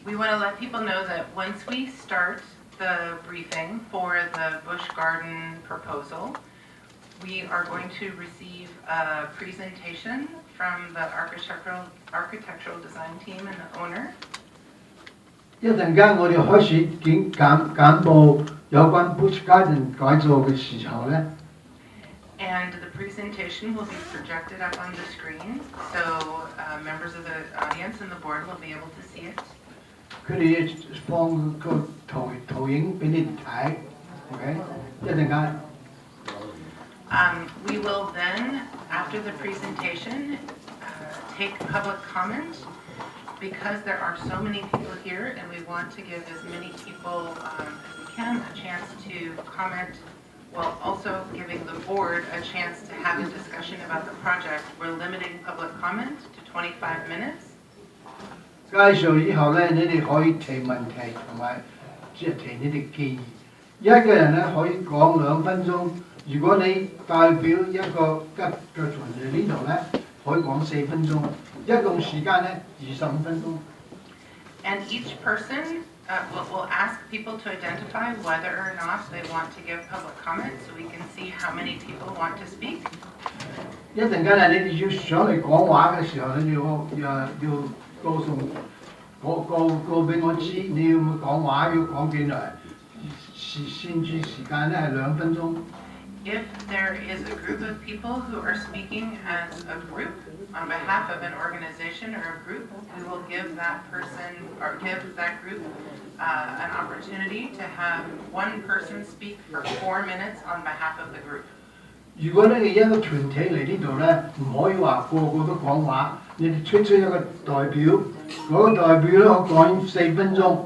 We want to let people know that once we start the briefing for the Bush Garden proposal, we are going to receive a presentation from the architectural design team and the owner. 一陣間我哋開始簡報有關 Bush Garden 改造嘅時候咧。 And the presentation will be projected up on the screen, so members of the audience and the board will be able to see it. 佢哋放個投影俾你哋睇 ，OK？ 一陣間。We will then, after the presentation, take public comment because there are so many people here, and we want to give as many people as we can a chance to comment. While also giving the board a chance to have a discussion about the project. We're limiting public comment to 25 minutes. 介紹以後咧，你哋可以提問題同埋即係提你哋建議。一個人咧可以講2分鐘，如果你代表一個吉嘅團隊呢度咧，可以講4分鐘，一共時間咧25分鐘。And each person we'll ask people to identify whether or not they want to give public comment, so we can see how many people want to speak. 一陣間啊，你哋要上嚟講話嘅時候咧，要告訴告俾我知，你要講話要講幾耐？限制時間咧係2分鐘。If there is a group of people who are speaking as a group on behalf of an organization or a group, we will give that person or give that group an opportunity to have one person speak for 4 minutes on behalf of the group. 如果你哋一個團體嚟呢度咧，唔可以話個個都講話，你哋出一個代表，嗰個代表咧我講4分鐘。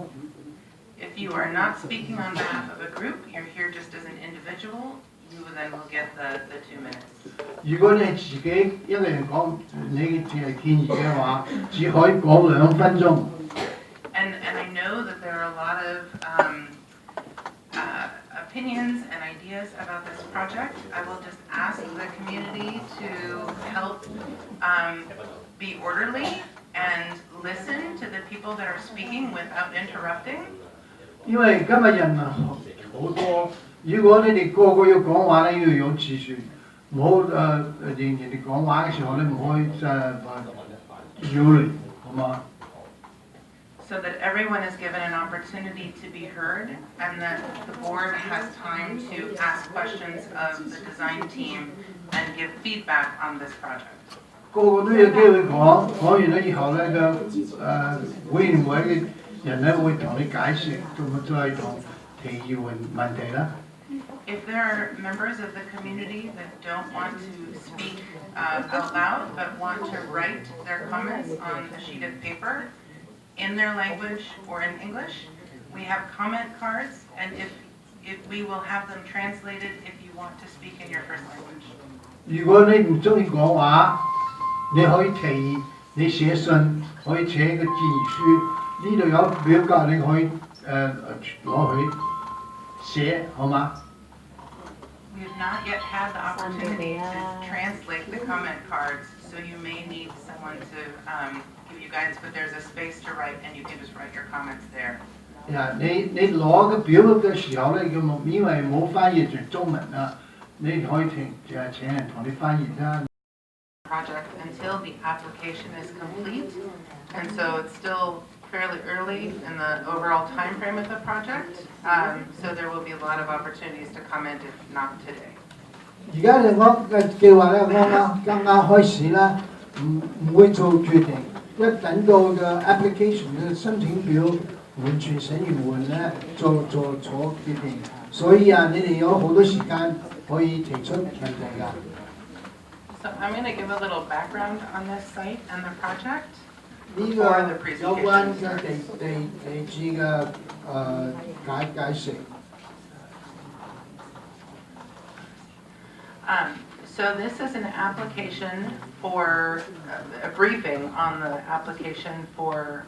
If you are not speaking on behalf of a group, you're here just as an individual. You then will get the 2 minutes. 如果你係自己一個人講，你只係建議嘅話，只可以講2分鐘。And I know that there are a lot of opinions and ideas about this project. I will just ask the community to help be orderly and listen to the people that are speaking without interrupting. 因為今日人好多。如果你哋個個要講話咧，要有秩序，唔好人哋講話嘅時候咧，唔可以擾亂，好嗎？ So that everyone is given an opportunity to be heard, and that the board has time to ask questions of the design team and give feedback on this project. 個個都有機會講完咗以後咧會員會嘅人咧會同你解釋，同埋再同提議問題啦。If there are members of the community that don't want to speak out loud but want to write their comments on a sheet of paper in their language or in English, we have comment cards, and if we will have them translated if you want to speak in your first language. 如果你唔中意講話，你可以提議，你寫信，可以寫個建議書，呢度有表格你可以攞去寫，好嗎？ We have not yet had the opportunity to translate the comment cards, so you may need someone to give you guidance, but there's a space to write, and you can just write your comments there. 你攞個表嘅時候咧，因為冇翻譯成中文啊，你可以請人同你翻譯啦。 Project until the application is complete, and so it's still fairly early in the overall time frame of the project, so there will be a lot of opportunities to comment if not today. 而家我嘅計劃咧啱開始啦，唔會做決定，一等到嘅 application 嘅申請表完全審議完咧，做決定。所以啊，你哋有好多時間可以提出問題㗎。 So I'm going to give a little background on this site and the project. 呢個有關嘅地址嘅解釋。So this is an application for a briefing on the application for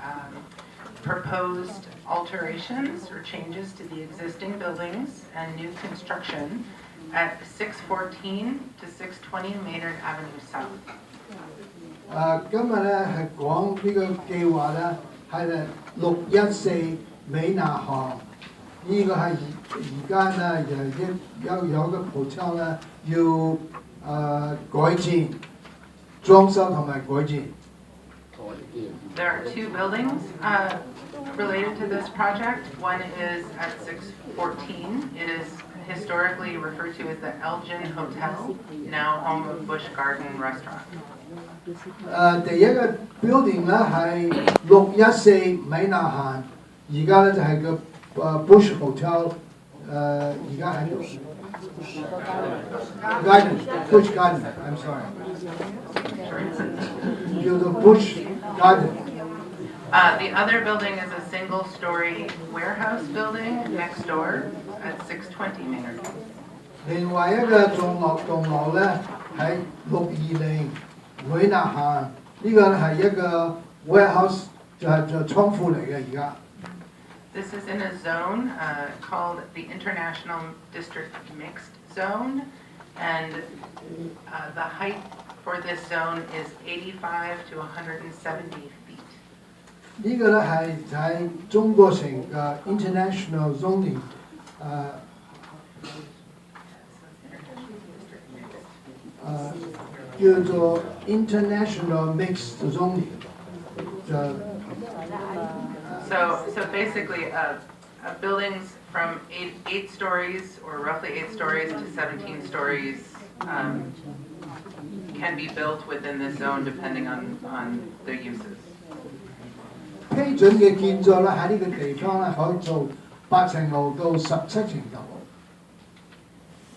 proposed alterations or changes to the existing buildings and new construction at 614 to 620 Maynard Avenue South. 今日咧係講呢個計劃咧係咧614美拿巷，呢個係而家咧有個 hotel 咧要改建、裝修同埋改建。There are two buildings related to this project. One is at 614. It is historically referred to as the Elgin Hotel, now home of Bush Garden Restaurant. 第一個 building 咧係614美拿巷，而家咧就係個Bush Hotel， 而家喺度。Bush Garden，I'm sorry， 叫做 Bush Garden。The other building is a single-story warehouse building next door at 620 Maynard. 另外一個棟樓咧喺620美拿巷，呢個係一個 warehouse， 就倉庫嚟嘅而家。This is in a zone called the International District Mixed Zone, and the height for this zone is 85 to 170 feet. 呢個咧係喺中國城嘅 international zoning， 叫做 international mixed zoning， So basically, buildings from eight stories, or roughly 8 stories to 17 stories, can be built within this zone depending on their uses. 批准嘅建築咧喺呢個地方咧可以做8層樓到17層樓。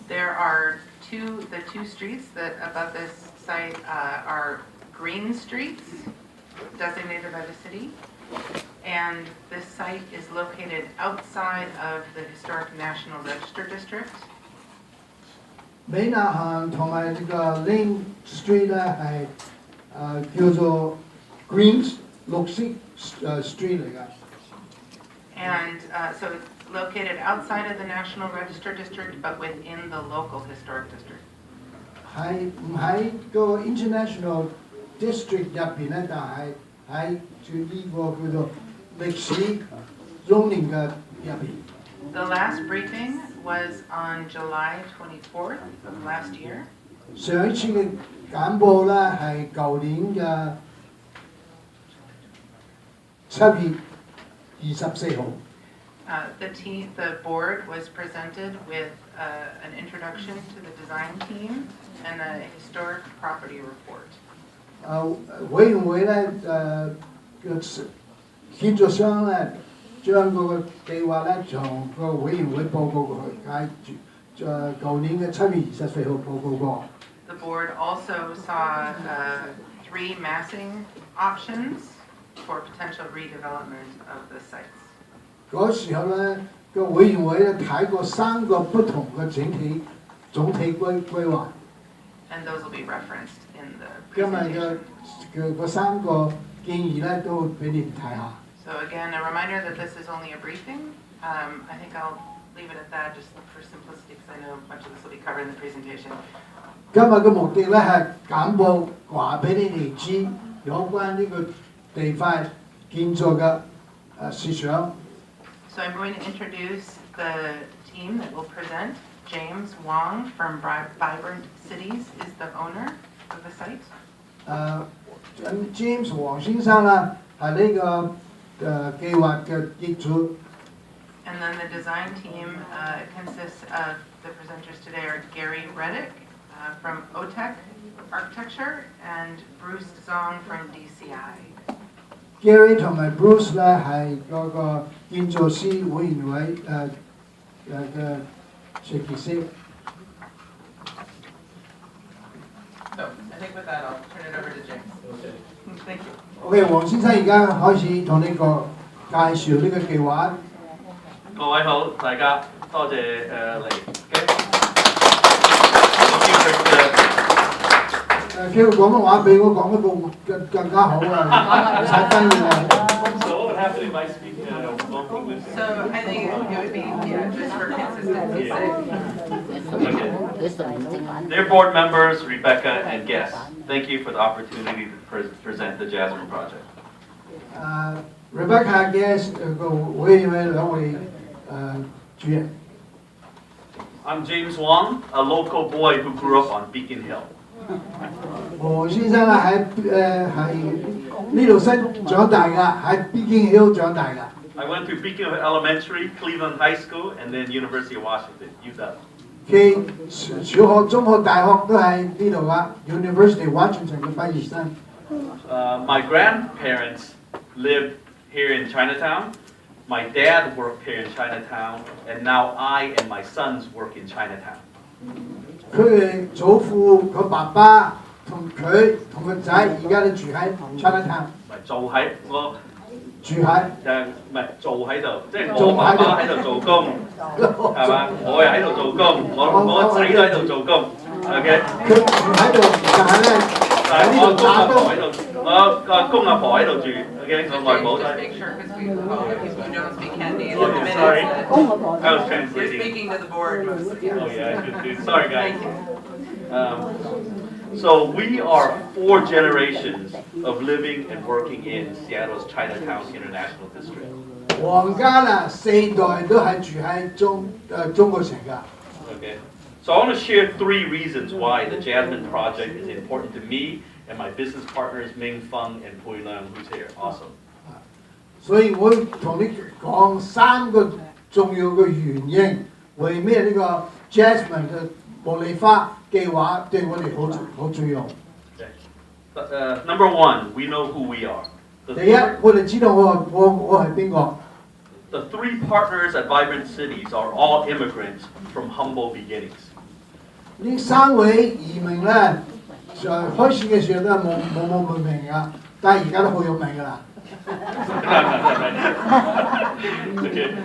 There are the two streets that above this site are green streets designated by the city, and this site is located outside of the historic National Register District. 美拿巷同埋呢個 Lane Street 咧係叫做 Green 綠色street 嚟㗎。And so it's located outside of the National Register District, but within the local historic district. 係唔喺個 international district 入邊咧，但係喺住呢個叫做歷史 zoning 嘅入邊。The last briefing was on July 24th of last year. 上一次嘅簡報咧係舊年嘅7月24號。The board was presented with an introduction to the design team and a historic property report. 委員會咧協助商咧將嗰個計劃咧從個委員會報告過去，舊年嘅7月24號報告過。The board also saw 3 massing options for potential redevelopment of the sites. 嗰時候咧個委員會咧睇過3個不同嘅總體規劃。And those will be referenced in the 今日 presentation. 嘅嗰3個建議咧都會俾你睇下。So again, a reminder that this is only a briefing. I think I'll leave it at that just for simplicity because I know much of this will be covered in the presentation. 今日嘅目的咧係簡報話俾你哋知有關呢個地塊建造嘅事想。So I'm going to introduce the team that will present. James Wong from Vibrant Cities is the owner of the site. James 黃先生啦係呢個計劃嘅業主。And then the design team consists of the presenters today are Gary Reddick from OTEC Architecture and Bruce Zong from DCI. Gary 同埋 Bruce 咧係嗰個建造師委員會嘅設計師。So I think with that I'll turn it over to James. Okay. Thank you. OK， 黃先生而家開始同你個介紹呢個計劃。各位好，大家多謝嚟。叫佢廣東話俾我講得更加好啊！唔使翻譯啊。So what would happen if I speak both English? So I think it would be just for consistency's sake. Okay. Dear board members, Rebecca, and guests, thank you for the opportunity to present the Jasmine project. Rebecca 嘅個會有兩位主人。I'm James Wong, a local boy who grew up on Beacon Hill. 何先生啊喺呢度長大㗎，喺 Beacon Hill 長大㗎。I went to Beacon Hill Elementary, Cleveland High School, and then University of Washington, UW. 佢小學、中學、大學都喺呢度㗎 ，University of Washington 嘅畢業生。My grandparents lived here in Chinatown. My dad worked here in Chinatown, and now I and my sons work in Chinatown. 佢嘅祖父、佢爸爸同佢同個仔而家都住喺 Chinatown。唔係做喺我住喺唔係做喺度，即係我爸爸喺度做工，係嘛？我又喺度做工，我仔都喺度做工 ，OK。佢住喺度，但係咧喺呢度打工。我個公阿婆喺度住 ，OK， 我外母都 Just make sure, because we have all the people who don't speak Cantonese in Oh, the minutes. sorry. that I was You're translating. speaking to the board mostly. Oh yeah, good. Sorry guys. Thank you. So we are 4 generations of living and working in Seattle's Chinatown International District. 皇家啦，4代都係住喺中國城㗎。Okay. So I want to share 3 reasons why the Jasmine Project is important to me and my business partners Ming Feng and Pui Leung, who's here. Awesome. 所以我同你講3個重要嘅原因，為咩呢個 Jasmine 嘅茉莉花計劃對我哋好重要。Okay. Number 1, we know who we are. 第一，我哋知道我係邊個。The 3 partners at Vibrant Cities are all immigrants from humble beginnings. 呢3位移民咧，就開始嘅時候都係冇文明㗎，但係而家都好有名㗎啦。Okay.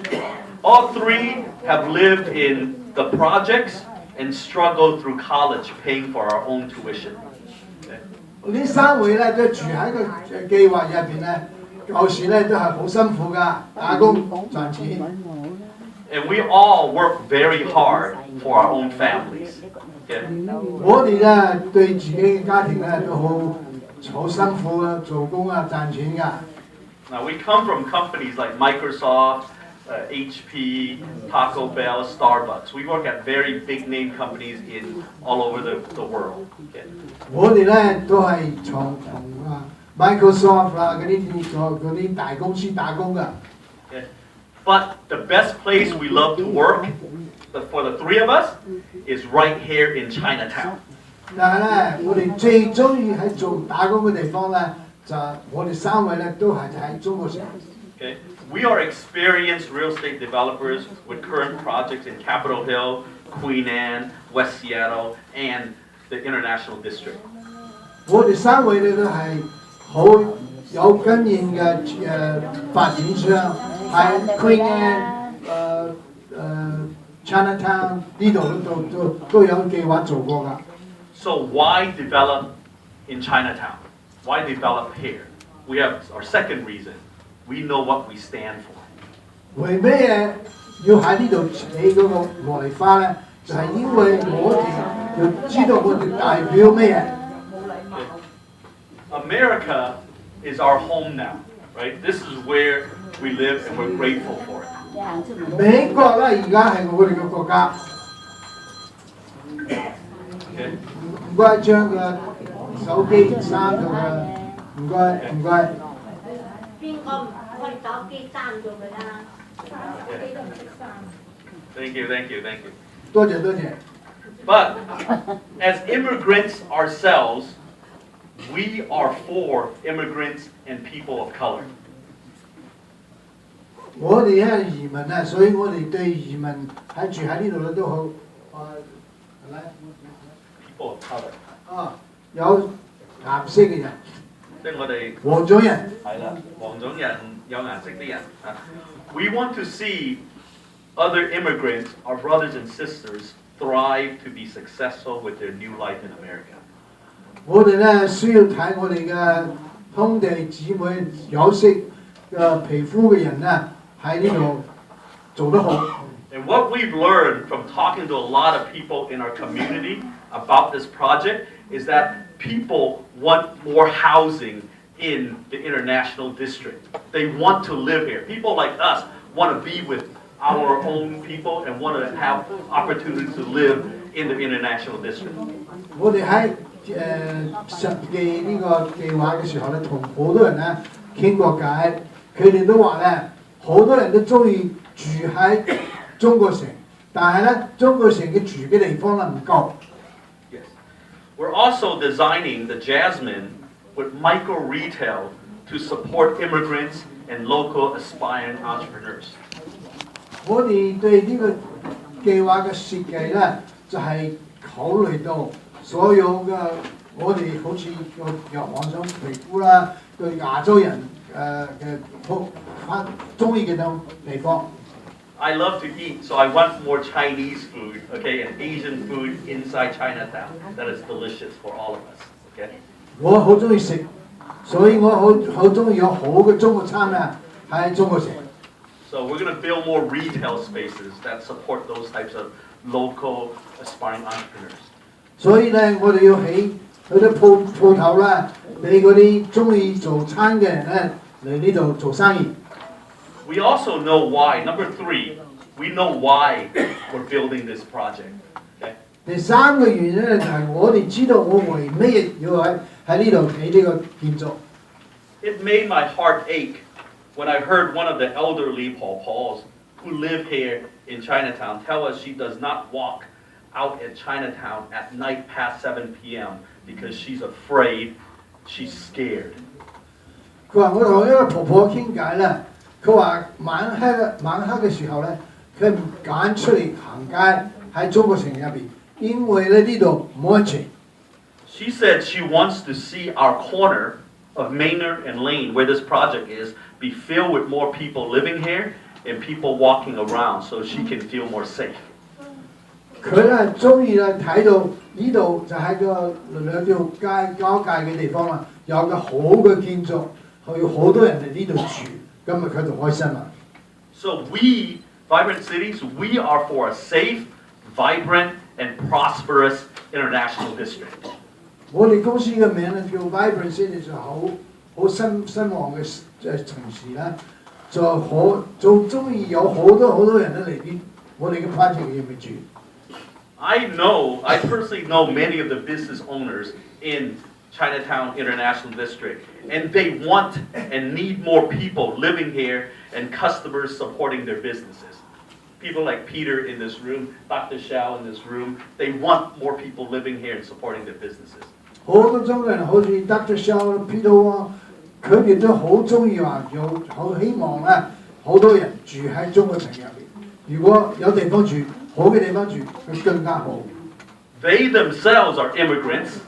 All 3 have lived in the projects and struggled through college paying for our own tuition. Okay. 呢3位咧都住喺個計劃入邊咧，舊時咧都係好辛苦㗎，打工賺錢。And we all work very hard for our own families. Okay. 我哋咧對自己嘅家庭咧都好辛苦啊，做工啊賺錢㗎。Now we come from companies like Microsoft, HP, Taco Bell, Starbucks. We work at very big name companies in all over the world. Okay. 我哋咧都係從Microsoft 啊嗰啲大公司打工㗎。Okay. But the best place we love to work for the 3 of us is right here in Chinatown. 但係咧，我哋最中意喺做打工嘅地方咧，就我哋3位咧都係喺中國城。Okay. We are experienced real estate developers with current projects in Capitol Hill, Queen Anne, West Seattle, and the International District. 我哋3位咧都係好有經驗嘅發展商，喺 Queen Anne、Chinatown 呢度都有計劃做過㗎。So why develop in Chinatown? Why develop here? We have our second reason. We know what we stand for. 為咩要喺呢度起嗰個茉莉花咧？就係因為我哋要知道我哋代表咩。America is our home now, right? This is where we live and we're grateful for it. 美國咧而家係我哋嘅國家。Okay? 唔該將個手機刪咗佢，唔該。邊個唔可以手機刪咗佢啦？ Thank you. 多謝。 But as immigrants ourselves, we are for immigrants and people of color. 我哋係移民啊，所以我哋對移民住喺呢度咧都好People of color. 有顏色嘅人，即係我哋黃種人。係啦，黃種人有顏色啲人啊。We want to see other immigrants, our brothers and sisters, thrive to be successful with their new life in America. 我哋咧需要睇我哋嘅兄弟姊妹有色嘅皮膚嘅人咧喺呢度做得好。And what we've learned from talking to a lot of people in our community about this project is that people want more housing in the international district. They want to live here. People like us want to be with our own people and want to have opportunities to live in the international district. 我哋喺實際呢個計劃嘅時候咧，同好多人咧傾過偈，佢哋都話咧，好多人都中意住喺中國城，但係咧中國城嘅住嘅地方咧唔夠。Yes. We're also designing the Jasmine with micro retail to support immigrants and local aspiring entrepreneurs. 我哋對呢個計劃嘅設計咧，就係考慮到所有嘅我哋好似有妄想皮膚啦，對亞洲人中意嘅地方。I love to eat, so I want more Chinese food, okay, and Asian food inside Chinatown that is delicious for all of us, okay? 我好中意食，所以我好中意有好嘅中國餐啊喺中國城。So we're going to build more retail spaces that support those types of local aspiring entrepreneurs. 所以咧，我哋要起嗰啲鋪頭啦，俾嗰啲中意做餐嘅人咧嚟呢度做生意。We also know why. Number 3, we know why we're building this project. Okay? 第三個原因咧就係我哋知道我為咩要喺呢度起呢個建築。It made my heart ache when I heard one of the elderly Pauls who live here in Chinatown tell us she does not walk out at Chinatown at night past 7 p.m. because she's afraid, she's scared. 佢話我同一個婆婆傾偈啦，佢話晚黑嘅時候咧，佢唔敢出嚟行街喺中國城入邊，因為咧呢度唔安全。She said she wants to see our corner of Maynard and Lane, where this project is, be filled with more people living here and people walking around so she can feel more safe. 佢咧中意咧睇到呢度就喺個兩條街交界嘅地方啦，有個好嘅建築，有好多人嚟呢度住，咁咪佢就開心啦。So we, Vibrant Cities, we are for a safe, vibrant, and prosperous international district. 我哋公司嘅名咧叫 Vibrant SCID， 就好新旺嘅城市啦，就中意有好多人都嚟啲我哋嘅 project 入面住。I personally know many of the business owners in Chinatown International District, and they want and need more people living here and customers supporting their businesses. People like Peter in this room, Dr. Xiao in this room, they want more people living here and supporting their businesses. 好多中國人好似 Dr. Shaw、Peter 啊，佢哋都好中意話好希望咧，好多人住喺中國城入邊。如果有地方住，好嘅地方住，佢更加好。They themselves are immigrants,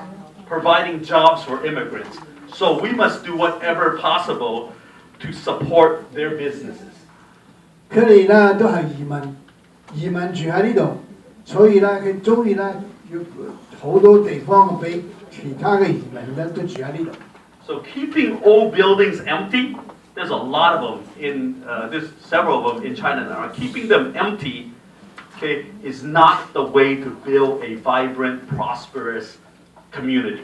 providing jobs for immigrants. So we must do whatever possible to support their businesses. 佢哋咧都係移民住喺呢度，所以咧佢中意咧要好多地方俾其他嘅移民咧都住喺呢度。So keeping old buildings empty, there's a lot of them there's several of them in China now. Keeping them empty, okay, is not the way to build a vibrant, prosperous community.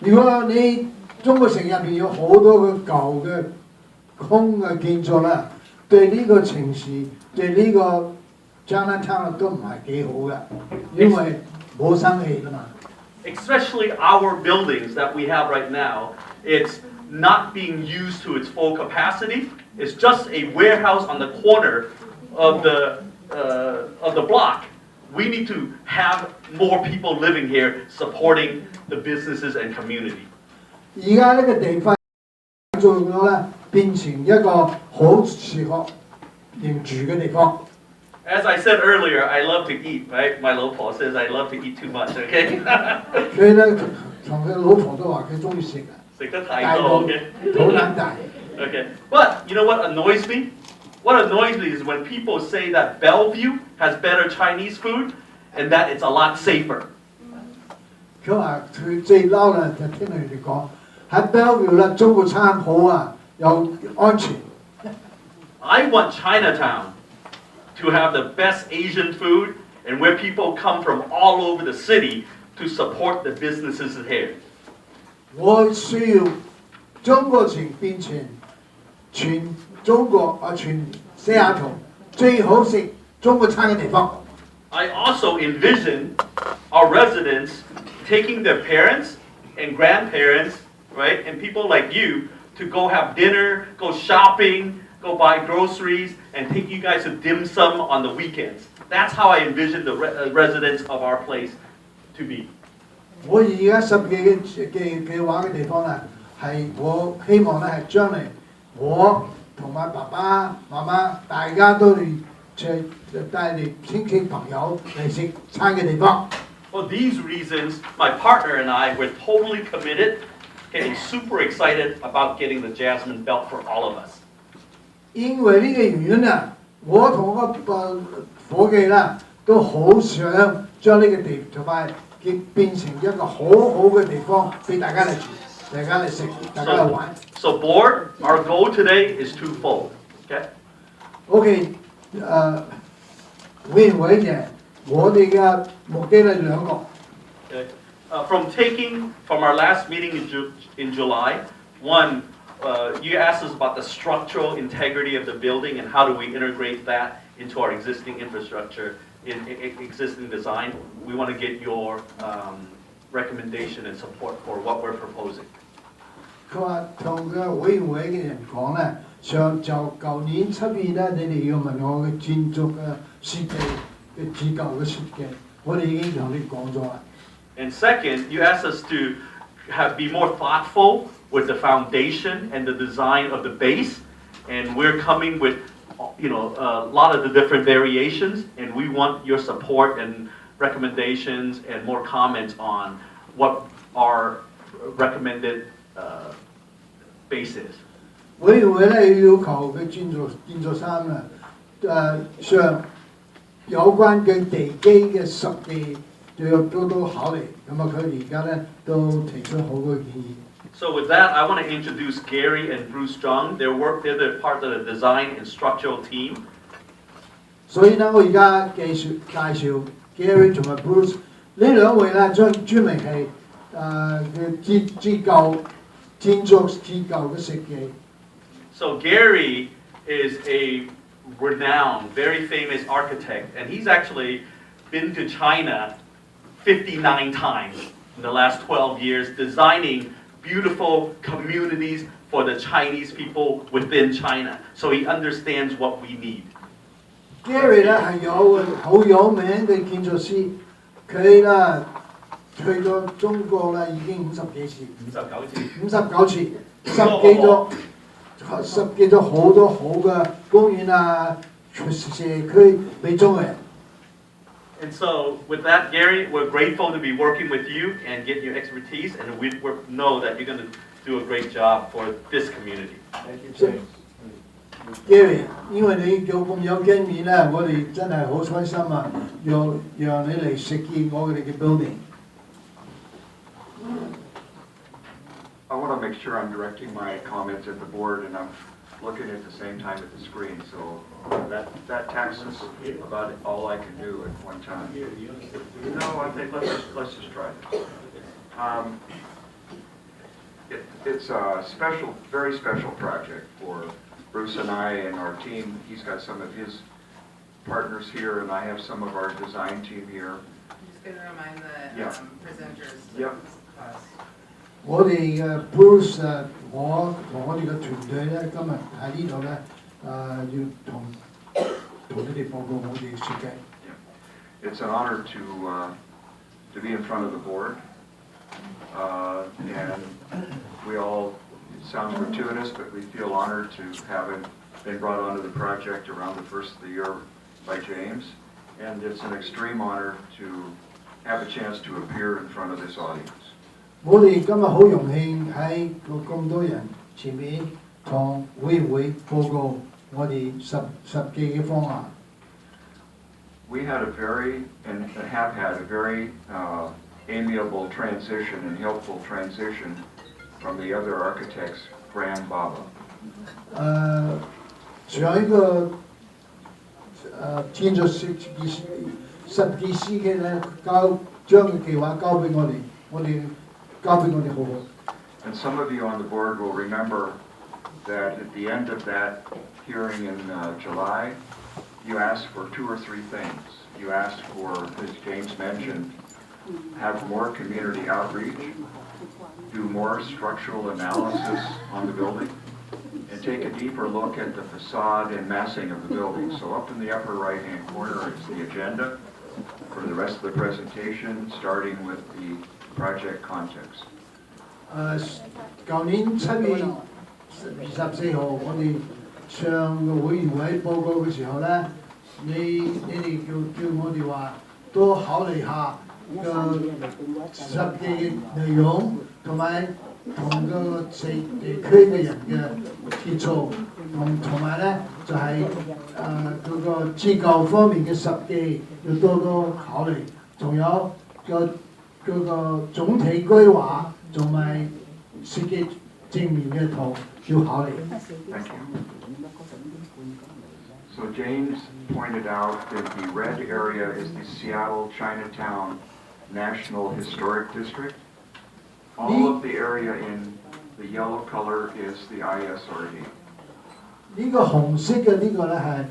如果你中國城入邊有好多個舊嘅空嘅建築啦，對呢個城市對呢個 Chinatown 都唔係幾好嘅，因為冇生氣㗎嘛。Especially our buildings that we have right now, it's not being used to its full capacity. It's just a warehouse on the corner of the block. We need to have more people living here supporting the businesses and community. 而家呢個地方做咗咧，變成一個好適合人住嘅地方。As I said earlier, I love to eat, right? My little Paul says I love to eat too much, okay? 所以咧，同佢老婆都話佢中意食啊，食得太大多, 到 okay? 肚腩大。Okay. But you know what annoys me? What annoys me is when people say that Bellevue has better Chinese food and that it's a lot safer. 佢話佢最嬲啦，就聽佢哋講喺 Bellevue 咧，中國餐好啊，又安全。I want Chinatown to have the best Asian food and where people come from all over the city to support the businesses here. 我需要中國城變成全中國全西雅圖最好食中國餐嘅地方。I also envision our residents taking their parents and grandparents, right, and people like you to go have dinner, go shopping, go buy groceries, and take you guys to dim sum on the weekends. That's how I envision the residents of our place to be. 我而家10嘅話嘅地方咧，係我希望咧係將嚟我同埋爸爸媽媽大家都嚟帶嚟親戚朋友嚟食餐嘅地方。For these reasons, my partner and I were totally committed, getting super excited about getting the Jasmine Belt for all of us. 因為呢個原因啊，我同我個伙計啦都好想將呢個地同埋變成一個好好嘅地方俾大家嚟住、大家嚟食、大家嚟玩。So board, our goal today is twofold. Okay. OK，委員會嘅我哋嘅目的係兩個。Okay. From our last meeting in July, one, you asked us about the structural integrity of the building and how do we integrate that into our existing infrastructure, existing design. We want to get your recommendation and support for what we're proposing. 佢話同個委員會嘅人講咧，就舊年7月咧，你哋要問我嘅建築嘅設計嘅結構嘅設計，我哋已經同你講咗啦。And second, you asked us to be more thoughtful with the foundation and the design of the base, and we're coming with, a lot of the different variations, and we want your support and recommendations and more comments on what our recommended base is. 委員會咧要求嘅建築商啊，上有關嘅地基嘅設計都考慮，咁啊佢而家咧都提出好多建議。So with that, I want to introduce Gary and Bruce Zhang. They're part of the design and structural team. 所以咧，我而家介紹 Gary 同埋 Bruce 呢兩位咧，專門係嘅建築結構嘅設計。So Gary is a renowned, very famous architect, and he's actually been to China 59 times in the last 12 years, designing beautiful communities for the Chinese people within China. So he understands what we need. Gary 咧係好有名嘅建築師，佢咧去咗中國啦已經50幾次，59次，設計咗好多好嘅公園啊、社區俾中國人。And so with that, Gary, we're grateful to be working with you and get your expertise, and we know that you're going to do a great job for this community. Thank you, James. Gary， 因為你咁有經驗咧，我哋真係好開心啊！讓你嚟設計我哋嘅 building。I want to make sure I'm directing my comments at the board and I'm looking at the same time at the screen, so that taxes about all I can do at one time. No, I think let's just try this. It's a special, very special project for Bruce and I and our team. He's got some of his partners here, and I have some of our design team here. I'm just going to remind the presenters. Yep.我哋嘅 Bruce 我同我哋嘅團隊咧，今日喺呢度咧，要同你哋報告我哋嘅設計。It's an honor to be in front of the board, and we all, it sounds gratuitous, but we feel honored to have been brought onto the project around the first of the year by James, and it's an extreme honor to have a chance to appear in front of this audience. 我哋今日好榮幸喺咁多人前面同會報告我哋實際嘅方案。We had a very, and have had a very amiable transition and helpful transition from the other architects, Grand Baba. 上一個建築設計師嘅咧，將個計劃交俾我哋，交俾我哋好好。And some of you on the board will remember that at the end of that hearing in July, you asked for 2 or 3 things. You asked for, as James mentioned, have more community outreach, do more structural analysis on the building, and take a deeper look at the facade and massing of the building. So up in the upper right-hand corner is the agenda for the rest of the presentation, starting with the project context. 舊年7月24號，我哋上個會員會報告嘅時候咧，你哋叫我哋話多考慮下個實際嘅內容，同埋同個地區嘅人嘅接觸，同埋咧就係嗰個結構方面嘅實際要多多考慮，仲有嗰個總體規劃同埋設計正面嘅圖要考慮。Thank you. So James pointed out that the red area is the Seattle Chinatown National Historic District. All of the area in the yellow color is the ISRD. 呢個紅色嘅呢個咧係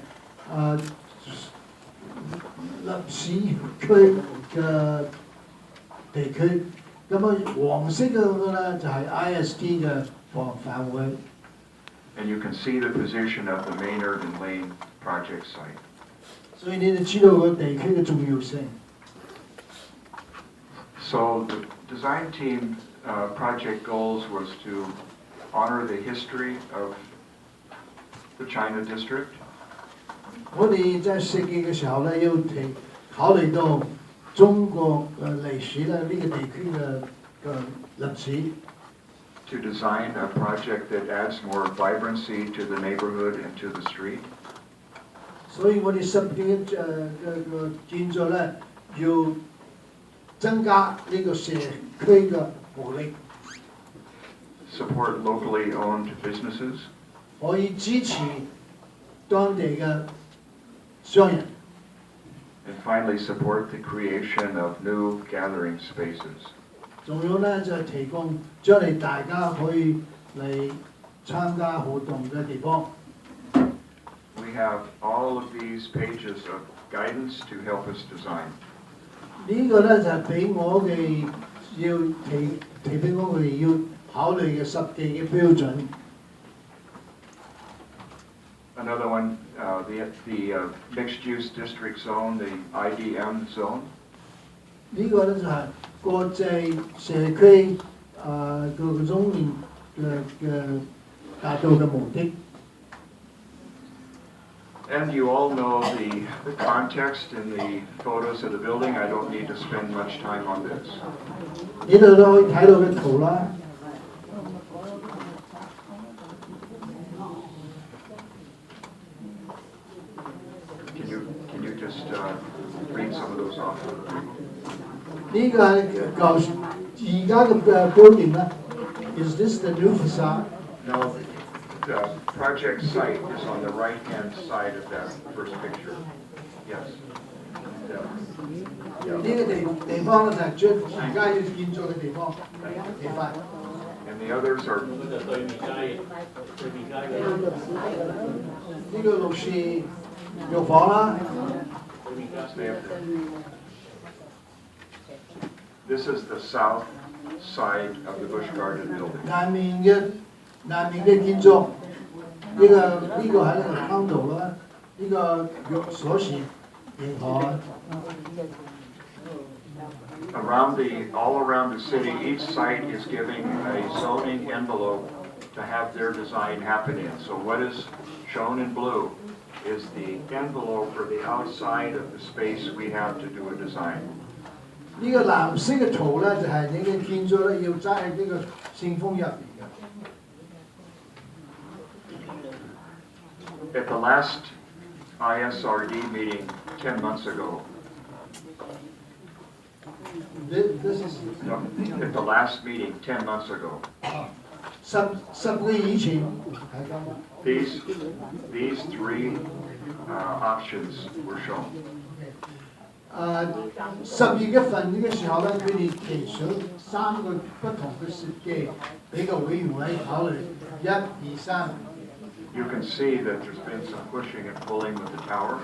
歷史區嘅地區，咁啊黃色嘅嗰個咧就係 ISD 嘅範圍。And you can see the position of the Maynard and Lane project site. 所以你哋知道個地區嘅重要性。So the design team project goals was to honor the history of the China district. 我哋在設計嘅時候咧，要考慮到中國嘅歷史咧，呢個地區嘅歷史。To design a project that adds more vibrancy to the neighborhood and to the street. 所以我哋設計嘅建築咧，要增加呢個社區嘅活力。Support locally owned businesses. 可以支持當地嘅商人。And finally, support the creation of new gathering spaces. 仲有咧就係提供將嚟大家可以嚟參加活動嘅地方。We have all of these pages of guidance to help us design. 呢個咧就係俾我哋要提俾我哋要考慮嘅實際嘅標準。Another one, the mixed-use district zone, the IDM zone. 呢個咧就係國際社區個中年嘅達到嘅目的。And you all know the context and the photos of the building. I don't need to spend much time on this. 呢度都可以睇到嘅圖啦。Can you just read some of those off? 呢個係而家嘅building咧 ，is this the new facade？ No, the project site is on the right-hand side of that first picture. Yes. 呢個地方咧就係將而家要建造嘅地方地塊。And the others are, 呢個綠是浴房啦。 this is the south side of the Bush Garden building. 南面嘅建築，呢個喺呢個坑度啦，呢個浴所是迎海。All around the city, each site is giving a zoning envelope to have their design happen in. So what is shown in blue is the envelope for the outside of the space we have to do a design. 呢個藍色嘅圖咧，就係你嘅建築咧要揸喺呢個線風入邊嘅。 At the last ISRD meeting 10 months ago, This is no, at the last meeting 10 months ago, 十個以前 these three options were shown. 12月份嘅時候咧，佢哋提出3個不同嘅設計俾個委員會考慮，1、2、3。You can see that there's been some pushing and pulling with the tower,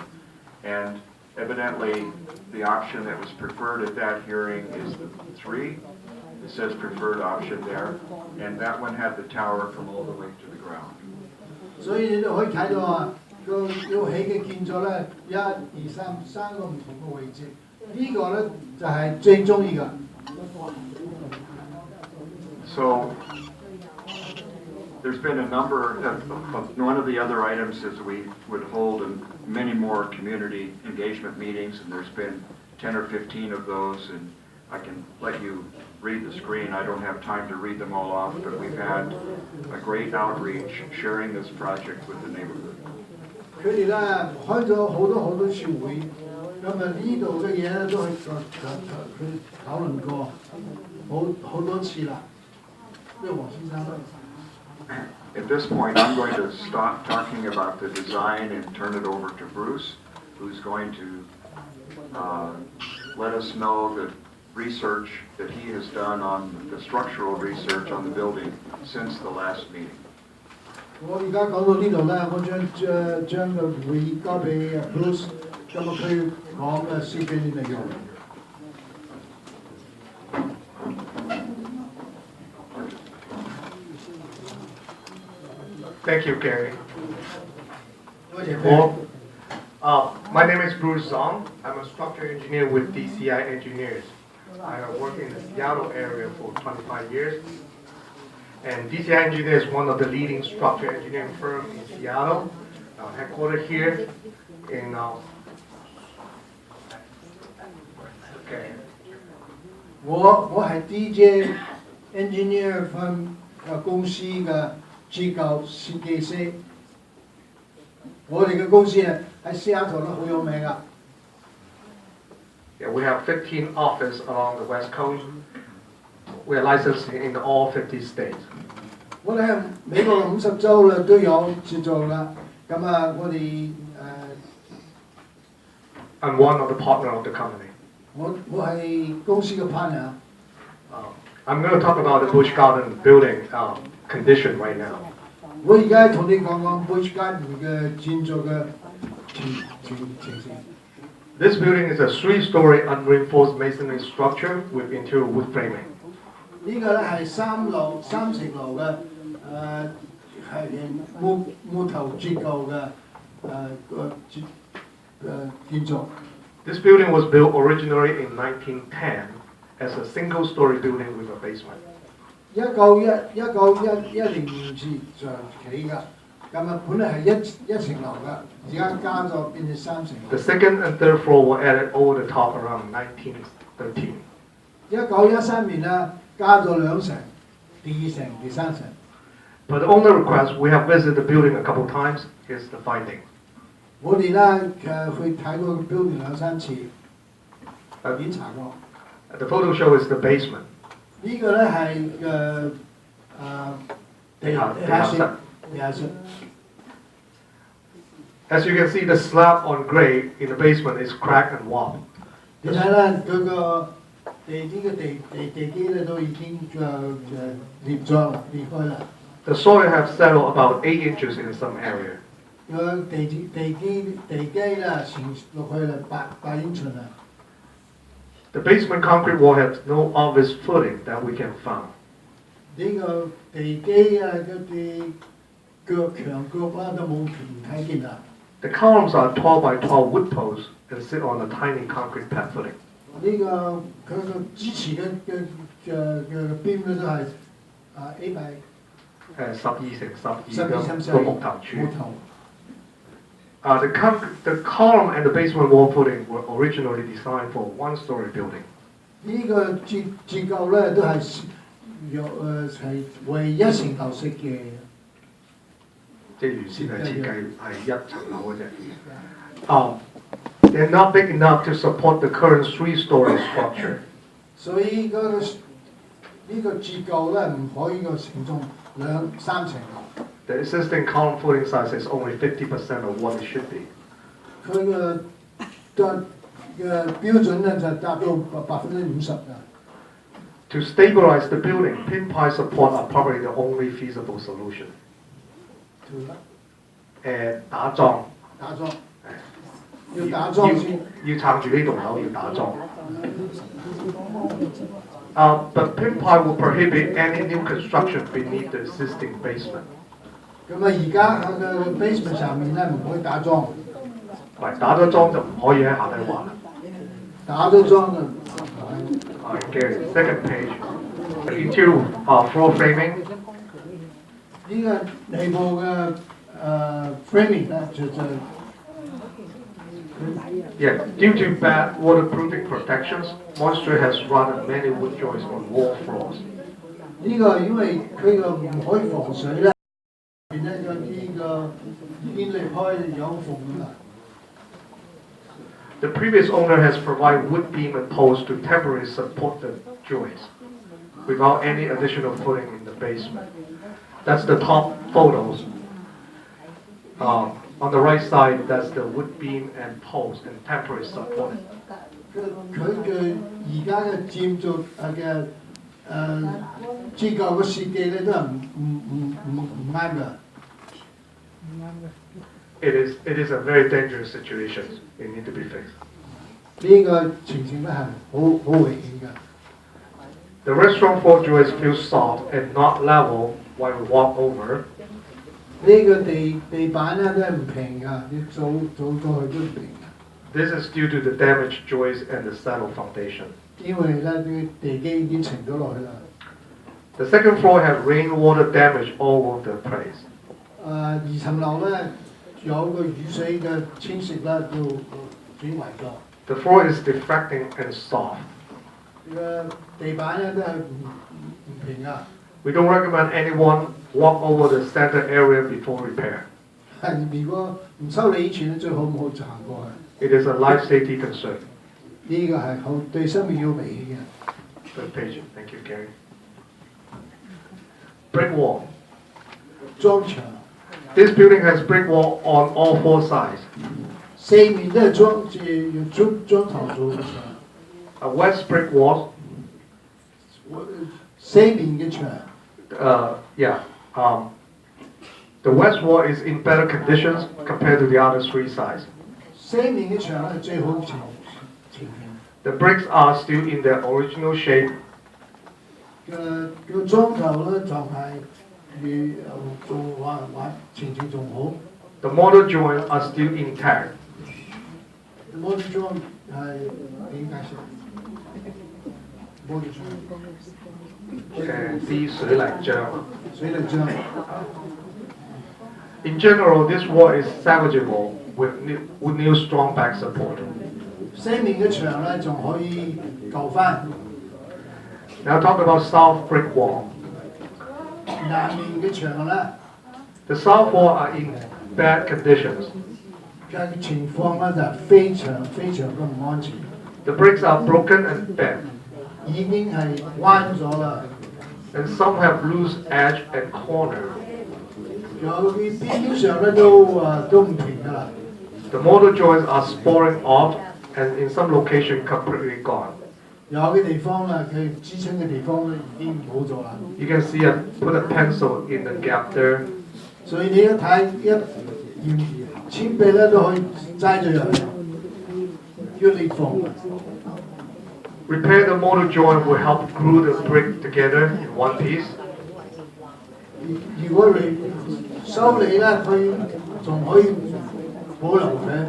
and evidently the option that was preferred at that hearing is the 3. It says preferred option there, and that one had the tower from all the way to the ground. 所以你都可以睇到啊，個要起嘅建築咧，1、2、3個唔同嘅位置，呢個咧就係最中意嘅。So there's been a number of one of the other items is we would hold many more community engagement meetings, and there's been 10 or 15 of those, and I can let you read the screen. I don't have time to read them all off, but we've had a great outreach sharing this project with the neighborhood. 佢哋咧開咗好多次會，咁啊呢度嘅嘢咧都係佢討論過好多次啦。呢個黃先生。At this point, I'm going to stop talking about the design and turn it over to Bruce, who's going to let us know the research that he has done on the structural research on the building since the last meeting. 我而家講到呢度咧，我將個會交俾 Bruce， 咁啊佢講嘅設計啲內容。Thank you, Gary. 多謝 My name is Bruce Zong. I'm a structural engineer with DCI Engineers. I have worked in the Seattle area for 25 years. And DCI Engineers is one of the leading structural engineering firms in Seattle, headquartered here in okay. 我係 DJ Engineer 分公司嘅機構設計師。我哋嘅公司啊喺西雅圖都好有名噶。Yeah, we have 15 offices along the West Coast. We are licensed in all 50 states. 我哋喺美國50州啦都有設做啦。咁啊，我哋I'm one of the partner of the company. 我係公司嘅 partner。I'm going to talk about the Bush Garden building condition right now. 我而家同你講講 Bush Garden 嘅建築嘅情形。This building is a 3-story unreinforced masonry structure with interior wood framing. 呢個咧係3層樓嘅係木頭結構嘅建築。This building was built originally in 1910 as a single-story building with a basement. 1910年起嘅，咁啊本來係一層樓嘅，而家加咗變成3層樓。The second and third floor were added over the top around 1913. 1913年啦，加咗2層，第2層、第3層。But the owner request, we have visited the building a couple times, is the finding. 我哋咧去睇過個 building 2、3次，檢查過。The photo show is the basement. 呢個咧係地下室。As you can see, the slab on grade in the basement is cracked and warped. 你睇啦，佢個地基咧都已經裂開啦。The soil have settled about 8 inches in some area. 個地基啦沉落去啦8英寸啦。The basement concrete wall has no obvious footing that we can find. 呢個地基啊，嗰啲牆腳啦都冇睇見啦。The columns are 12 by 12 wood posts and sit on a tiny concrete pad footing. 呢個佢個支持嘅邊咧都係8by 12乘12個木頭柱。木頭。The column and the basement wall footing were originally designed for a 1-story building. 呢個結構咧都係係為1層樓式嘅。即係原先係設計係1層樓嘅啫。They're not big enough to support the current 3-story structure. 所以呢個結構咧唔可以個承重3層樓。The existing column footing size is only 50% of what it should be. 佢嘅嘅標準咧就達到50%嘅。To stabilize the building, pin pipe support are probably the only feasible solution. 打樁，要打樁先。要撐住呢棟樓要打樁。But pin pipe will prohibit any new construction beneath the existing basement. 咁啊，而家喺個 basement 上面咧唔可以打樁。打咗樁就唔可以喺下底滑啦。打咗樁就。Gary, second page. Interior floor framing. 呢個內部嘅framing 咧就。Yeah, due to bad waterproofing protections, moisture has rotted many wood joists on wall floors. 呢個因為佢個唔可以防水咧，變咧個呢個已經離開有縫啦。The previous owner has provided wood beam and posts to temporarily support the joists, without any additional footing in the basement. That's the top photos. On the right side, that's the wood beam and post and temporary support. 佢嘅而家嘅建築嘅結構嘅設計咧都係唔啱㗎。It is a very dangerous situation. It needs to be fixed. 呢個情形咧係好危險㗎。The restaurant floor joists feel soft and not level while we walk over. 呢個地板咧都係唔平㗎，你走過去都唔平㗎。This is due to the damaged joists and the settled foundation. 因為咧啲地基已經沉咗落去啦。The second floor had rainwater damage all over the place. 2層樓咧有個雨水嘅侵蝕啦，都損壞咗。The floor is deflecting and soft. 個地板咧都係唔平㗎。We don't recommend anyone walk over the center area before repair. 如果唔修理以前咧，最好唔好行過去。It is a life safety concern. 呢個係好對生命要危險嘅。Third page. Thank you, Gary. Brick wall. 裝牆， This building has brick wall on all four sides. 四面都係用磚頭做嘅牆， A west brick wall. 四面嘅牆。The west wall is in better conditions compared to the other three sides. 四面嘅牆係最好情形。 The bricks are still in their original shape. 個裝頭咧就係比做話情形仲好。 The mortar joints are still intact. 摩啲裝係點解釋？摩啲裝。啲水泥漿。水泥漿。In general, this wall is salvageable with new strong back support. 四面嘅牆咧仲可以救翻。 Now talk about south brick wall. 南面嘅牆咧， The south wall are in bad conditions. 嘅情況咧就非常咁唔安全， The bricks are broken and bent, 已經係彎咗啦， and some have loose edge and corner. 有啲邊上咧都唔平㗎啦。 The mortar joints are spoiling off, and in some location completely gone. 有啲地方啦，佢支撐嘅地方咧已經冇咗啦。 You can see I put a pencil in the gap there. 所以你一睇鉛筆咧都可以擠咗入去，要裂縫。 Repair the mortar joint will help glue the brick together in one piece. 如果你修理咧，佢仲可以保留嘅。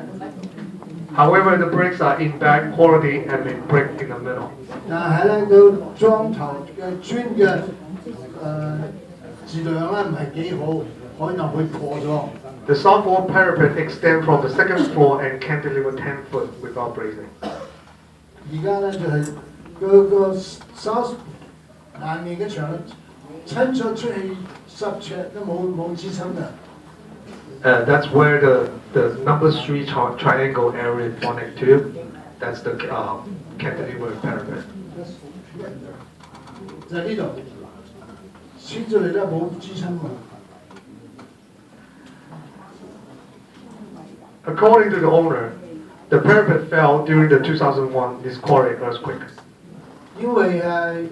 However, the bricks are in bad quality and may break in the middle. 但係咧，個裝頭嘅磚嘅質量咧唔係幾好，可能會破咗。 The south wall parapet extends from the second floor and can deliver 10 foot without bracing. 而家咧就係個收南面嘅牆咧，伸咗出去10尺都冇支撐嘅。 That's where the number 3 triangle area connect to. That's the cantilever parapet. 就係呢度，伸出嚟咧冇支撐嘅。 According to the owner, The parapet fell during the 2001 Nisqually earthquake. 因為個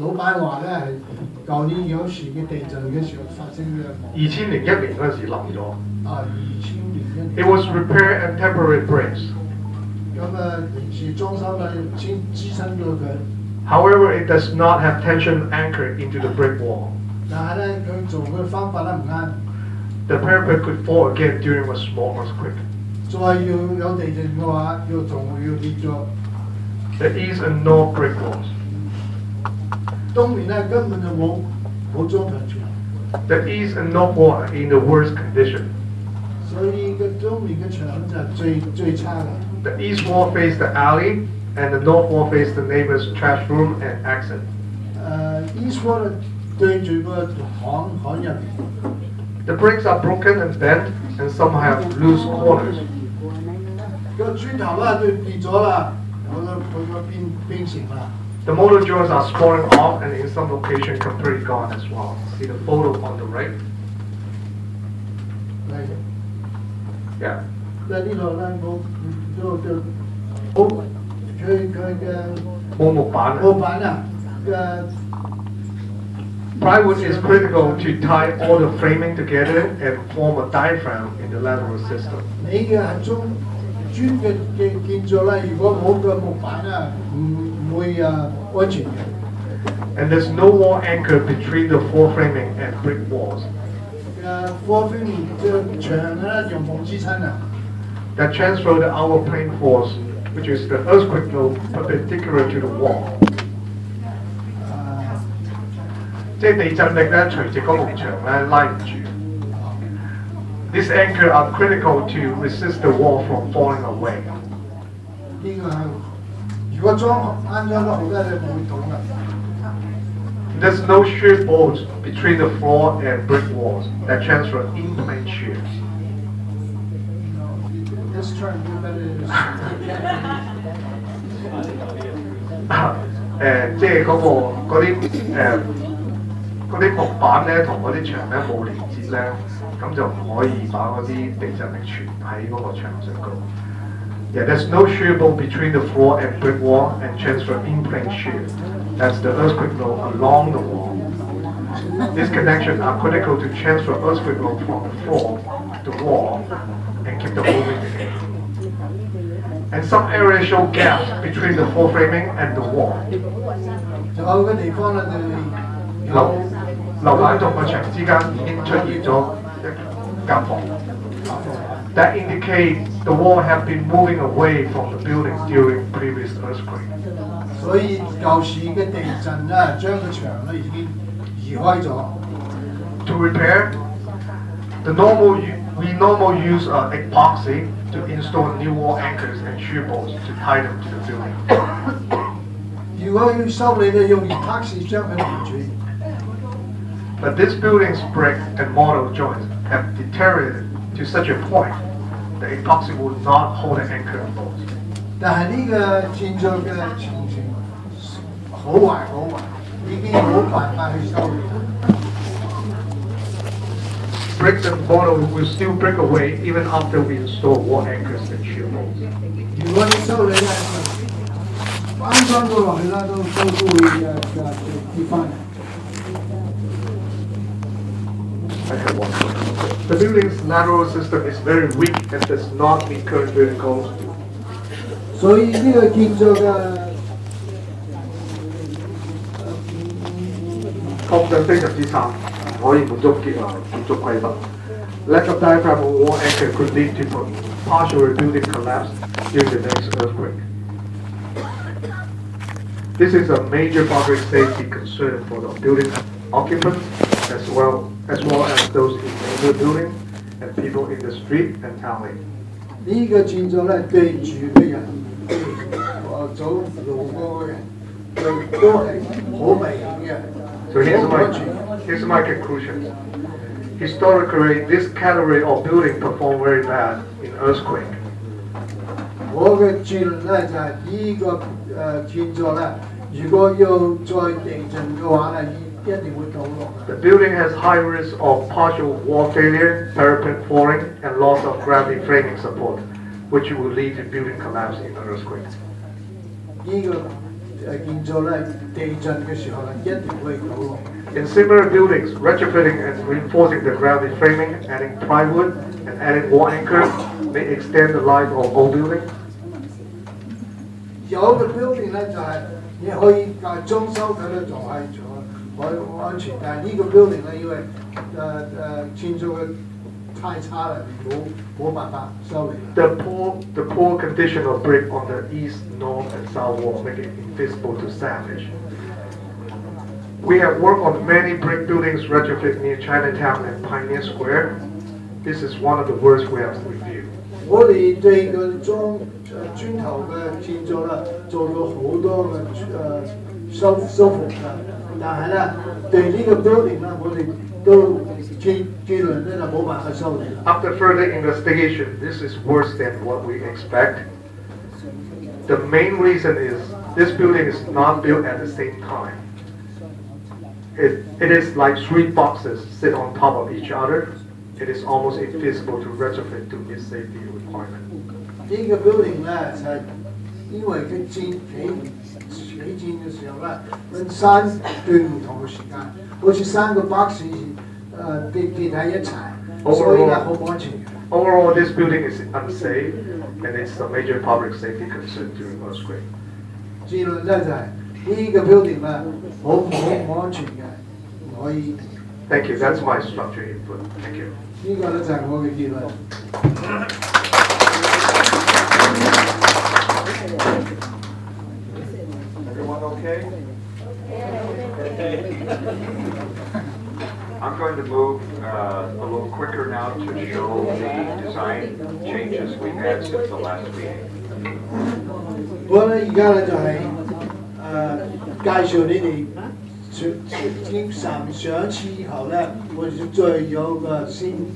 老闆話咧，舊年有時嘅地震嘅時候發生嘅2001年嗰陣時冧咗。2000年 It was repair and temporary breaks. 咁臨時裝修咧先支撐到佢， However, it does not have tension anchored into the brick wall. 但係咧佢做嘅方法咧唔啱， The parapet could fall again during a small earthquake. 再要有地震嘅話，要跌咗。 The east and north brick walls. 東面咧根本就冇裝強牆， The east and north wall are in the worst condition. 所以個東面嘅牆就係最差嘅。 The east wall faced the alley, and the north wall faced the neighbor's trash room and exit. East wall 咧對住個巷入面， The bricks are broken and bent, and some have loose corners. 個磚頭咧就跌咗啦，佢個變形啦。 The motor joints are falling off, and in some location completely gone as well. See the photo on the right? 係， Yeah. 呢度咧冇佢嘅冇木板。木板啊嘅。 Plywood is critical to tie all the framing together and form a diaphragm in the lateral system. 你嘅磚嘅建造咧，如果冇個木板啊，唔會安全嘅。 And there's no wall anchor between the floor framing and brick walls. 貨邊嘅牆咧又冇支撐啊。 That transfer the outer plane force, which is the earthquake load perpendicular to the wall. 即係地震力咧，垂直嗰埲牆咧拉唔住。These anchors are critical to resist the wall from falling away. 呢個係如果安裝得好咧，你唔會倒嘅。 There's no shear bolts between the floor and brick walls that transfer in-plane shear. This turn you better. 即係嗰啲木板咧，同嗰啲牆咧冇連接咧，咁就唔可以把嗰啲地震力傳喺嗰個牆上高。Yeah, there's no shear bolt between the floor and brick wall and transfer in-plane shear. That's the earthquake load along the wall. These connections are critical to transfer earthquake load from the floor to the wall and keep the moving together. And some areas show gaps between the floor framing and the wall. 仲有個地方咧就樓板同個牆之間已經出現咗夾縫。That indicates the wall have been moving away from the buildings during previous earthquake. 所以舊時嘅地震咧，將個牆咧已經移開咗。To repair, we normally use epoxy to install new wall anchors and shear bolts to tie them to the building. 如果要修理咧，用epoxy將佢連住。 But this building's brick and mortar joints have deteriorated to such a point that epoxy will not hold an anchor and bolts. 但係呢個建造嘅情形好壞，已經冇辦法去修理。 Bricks and mortar will still break away even after we install wall anchors and shear bolts. 如果你修理咧，安裝到落去啦，都會跌翻。 I have one. The building's lateral system is very weak and does not meet current building codes. 所以呢個建造嘅確實非常之差，唔可以滿足建築規範。Lack of diaphragm or wall anchor could lead to partial rebuilding collapse during the next earthquake. This is a major public safety concern for the building occupants as well as those in neighbor buildings and people in the street and alley. 呢個建造咧對住嘅人，走路過嘅人，都係好危險嘅。 So here's my conclusion. Historically, this category of building performed very bad in earthquake. 我嘅結論咧就係呢個建造咧，如果要再地震嘅話咧，一定會倒落。 The building has high risk of partial wall failure, parapet falling, and loss of gravity framing support. which will lead to building collapse in earthquake. 呢個建造咧地震嘅時候咧，一定會倒落。In similar buildings, retrofitting and reinforcing the gravity framing, adding plywood, and adding wall anchor may extend the life of old building. 有嘅 building 咧就係、你可以裝修佢咧仲係可以安全，但係呢個 building 咧因為建造嘅太差啦，冇辦法修理。The poor condition of brick on the east, north, and south wall make it invisible to savage. We have worked on many brick buildings retrofit near Chinatown and Pioneer Square. This is one of the worst we have reviewed. 我哋對個磚頭嘅建造啦，做咗好多嘅修復㗎，但係咧對呢個 building 咧，我哋都結論咧就冇辦法修理啦。After further investigation, this is worse than what we expect. The main reason is this building is not built at the same time. It is like 3 boxes sit on top of each other. It is almost invisible to retrofit to meet safety requirement. 呢個 building 咧就係因為佢起建嘅時候咧，分3段唔同嘅時間，好似3個 box 疊喺一齊，所以咧好唔安全嘅。Overall, this building is unsafe and it's a major public safety concern during earthquake. 結論咧就係、呢個 building 咧好唔安全嘅，唔可以。Thank you. That's my structure input. Thank you. 呢個咧就係我嘅結論。Everyone okay? I'm going to move a little quicker now to show the design changes we've had since the last meeting. 不過咧，而家咧就係、介紹你哋上一次以後咧，我哋再有個新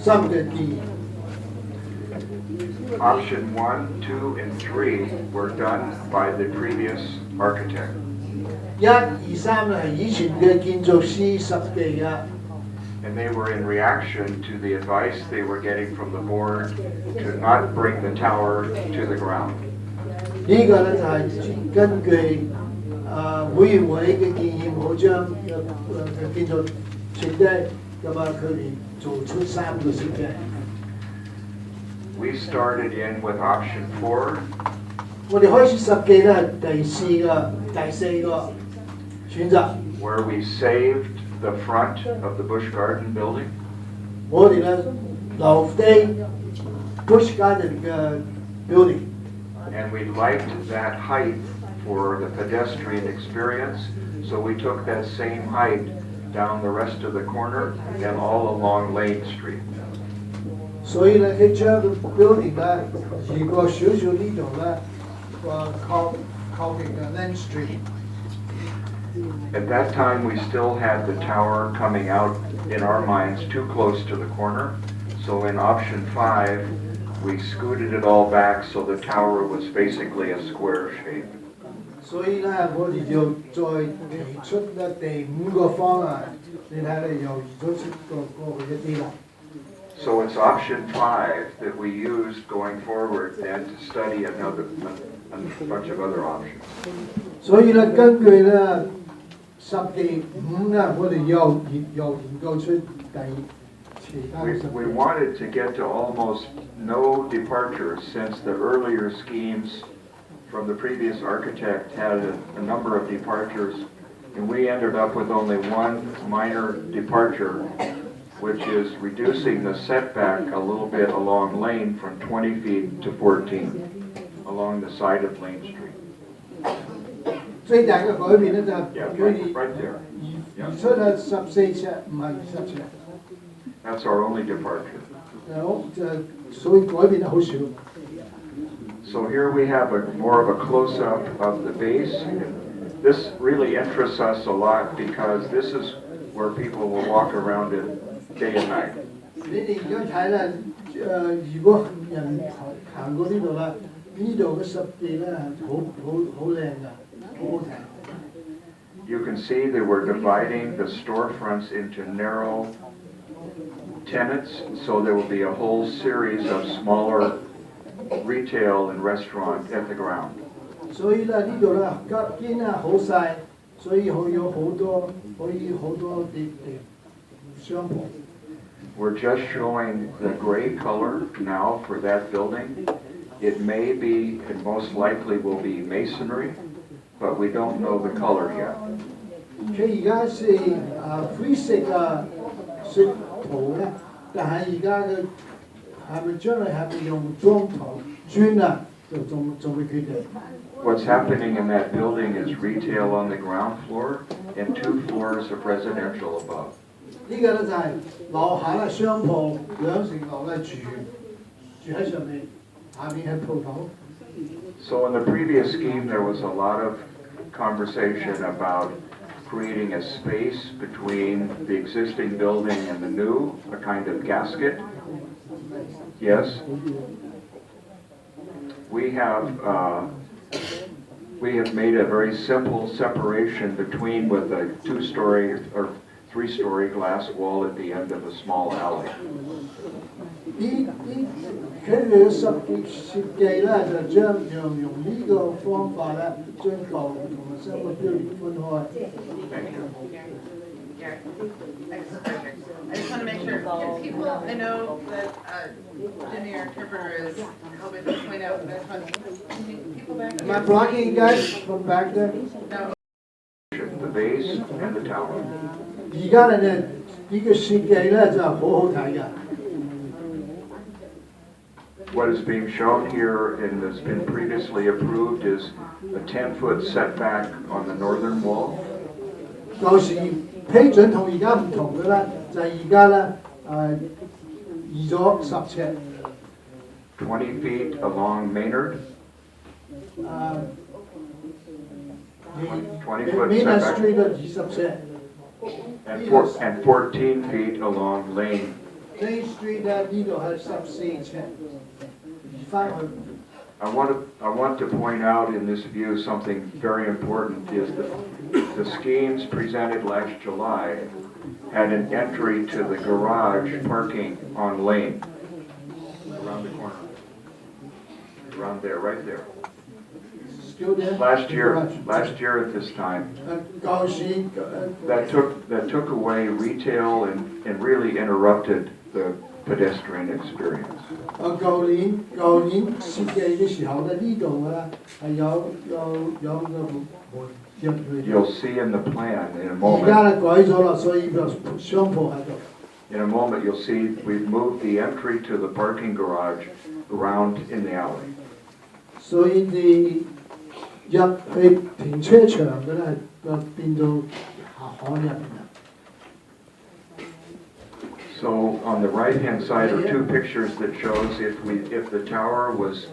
嘅建議。Option 1, 2, and 3 were done by the previous architect. 1、2、3咧係以前嘅建造師設計嘅。And they were in reaction to the advice they were getting from the board to not bring the tower to the ground. 呢個咧就係根據會員會嘅建議，我將建造設計咁啊，佢哋做出3個設計。We started in with option 4. 我哋開始設計咧第4個選擇。Where we saved the front of the Bush Garden building. 我哋咧留低 Bush Garden 嘅 building。And we liked that height for the pedestrian experience, so we took that same height down the rest of the corner and all along Lane Street. 所以咧，佢將個 building 咧移過少少呢度咧，靠近嘅 Lane Street。At that time, we still had the tower coming out, in our minds, too close to the corner. So in option 5, we scooted it all back so the tower was basically a square shape. 所以咧，我哋就再提出咧第5個方案，你睇咧又移咗出過去一啲啦。So it's option 5 that we used going forward then to study a bunch of other options. 所以咧，根據咧設計5咧，我哋又研究出其他嘅設計。We wanted to get to almost no departures since the earlier schemes from the previous architect had a number of departures, and we ended up with only one minor departure, which is reducing the setback a little bit along Lane from 20 feet to 14 along the side of Lane Street. 最大嘅改變咧就係 Yeah, 佢哋 right there. 移出咧14尺，唔係20尺。That's our only departure. 所以改變得好少。So here we have more of a close-up of the base. This really interests us a lot because this is where people will walk around it day and night. 你哋而家睇咧，如果人行過呢度啦，呢度嘅濕地咧好靚㗎，好好睇。You can see that we're dividing the storefronts into narrow tenants, so there will be a whole series of smaller retail and restaurant at the ground. 所以咧呢度咧間咧好細，所以有好多地商鋪。We're just showing the gray color now for that building. It may be, and most likely will be masonry, but we don't know the color yet. 佢而家是灰色嘅色圖咧，但係而家嘅係咪將來係咪用磚頭磚啊？就仲會決定。What's happening in that building is retail on the ground floor and 2 floors of residential above. 呢個咧就係樓下咧商鋪兩層樓咧住喺上面，下面係鋪頭。So in the previous scheme, there was a lot of conversation about creating a space between the existing building and the new, a kind of gasket. Yes? We have made a very simple separation between with a 2-story or 3-story glass wall at the end of a small alley. 佢哋嘅設計咧就將用呢個方法咧，將舊同埋新嘅標點分開。Thank you. Yeah, excellent project. I just want to make sure, can people, I know that Jimmy, our interpreter, is helping to point out that people back Am I here. blocking you guys from back there? No, The base and the tower. 而家咧呢個設計咧就好好睇㗎。What is being shown here and has been previously approved is a 10-foot setback on the northern wall. 舊時批准同而家唔同嘅咧，就係而家咧移咗10尺。20 feet along Maynard, 20-foot Main setback, Street 咧20尺 and 14 feet along Lane. ，Main Street 咧呢度係14尺，移翻去。I want to point out in this view something very important is that the schemes presented last July had an entry to the garage parking on Lane. Around the corner. Around there, right there. Still there? Last year at this time, 舊時 that took away retail and really interrupted the pedestrian experience. 舊年設計嘅時候咧，呢度咧係有個門入去。 You'll see in the plan in a 而家 moment. 咧改咗啦，所以個商鋪喺度。 In a moment, you'll see we've moved the entry to the parking garage around in the alley. 所以你入去停車場嘅咧，就變到巷入邊啦。 So on the right-hand side are 2 pictures that shows if the tower was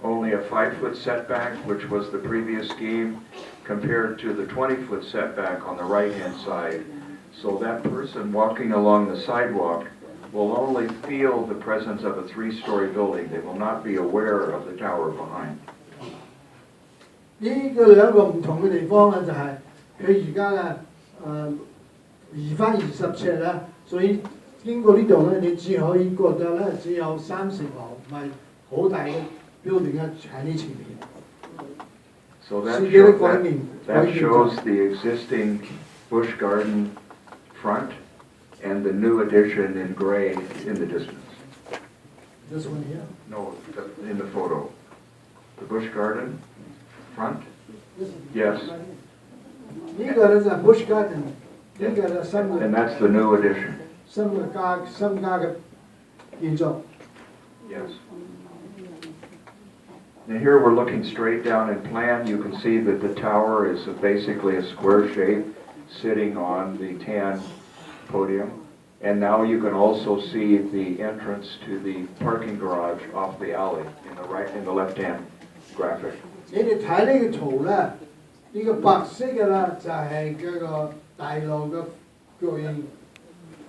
only a 5-foot setback, which was the previous scheme, compared to the 20-foot setback on the right-hand side. So that person walking along the sidewalk will only feel the presence of a 3-story building. They will not be aware of the tower behind. 呢個兩個唔同嘅地方咧，就係佢而家咧移翻20尺啦，所以經過呢度咧，你只可以覺得咧只有3層樓，唔係好大嘅 building 喺你前面。 So that shows the existing Bush Garden front and the new addition in gray in the distance. This one here. No, in the photo. The Bush Garden front? Yes, 呢個咧就係 Bush Garden，呢個咧新 and 嘅 that's the new addition. 新加嘅建築。 Yes. Now here we're looking straight down in plan. You can see that the tower is basically a square shape sitting on the tan podium. And now you can also see the entrance to the parking garage off the alley in the left-hand graphic. 你哋睇呢個圖咧，呢個白色嘅啦就係嗰個大樓嘅巨型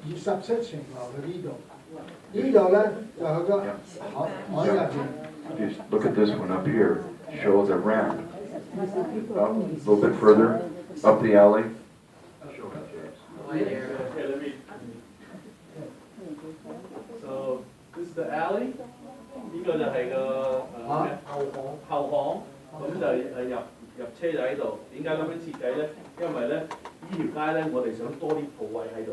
27層樓嘅呢度，呢度咧就係個海入邊。 Just look at this one up here. Show the ramp. Up, a little bit further, up the alley. Show it, James. So This is the alley，呢個就係個後巷，咁就入車就喺度。點解咁樣設計咧？因為咧呢條街咧，我哋想多啲鋪位喺度，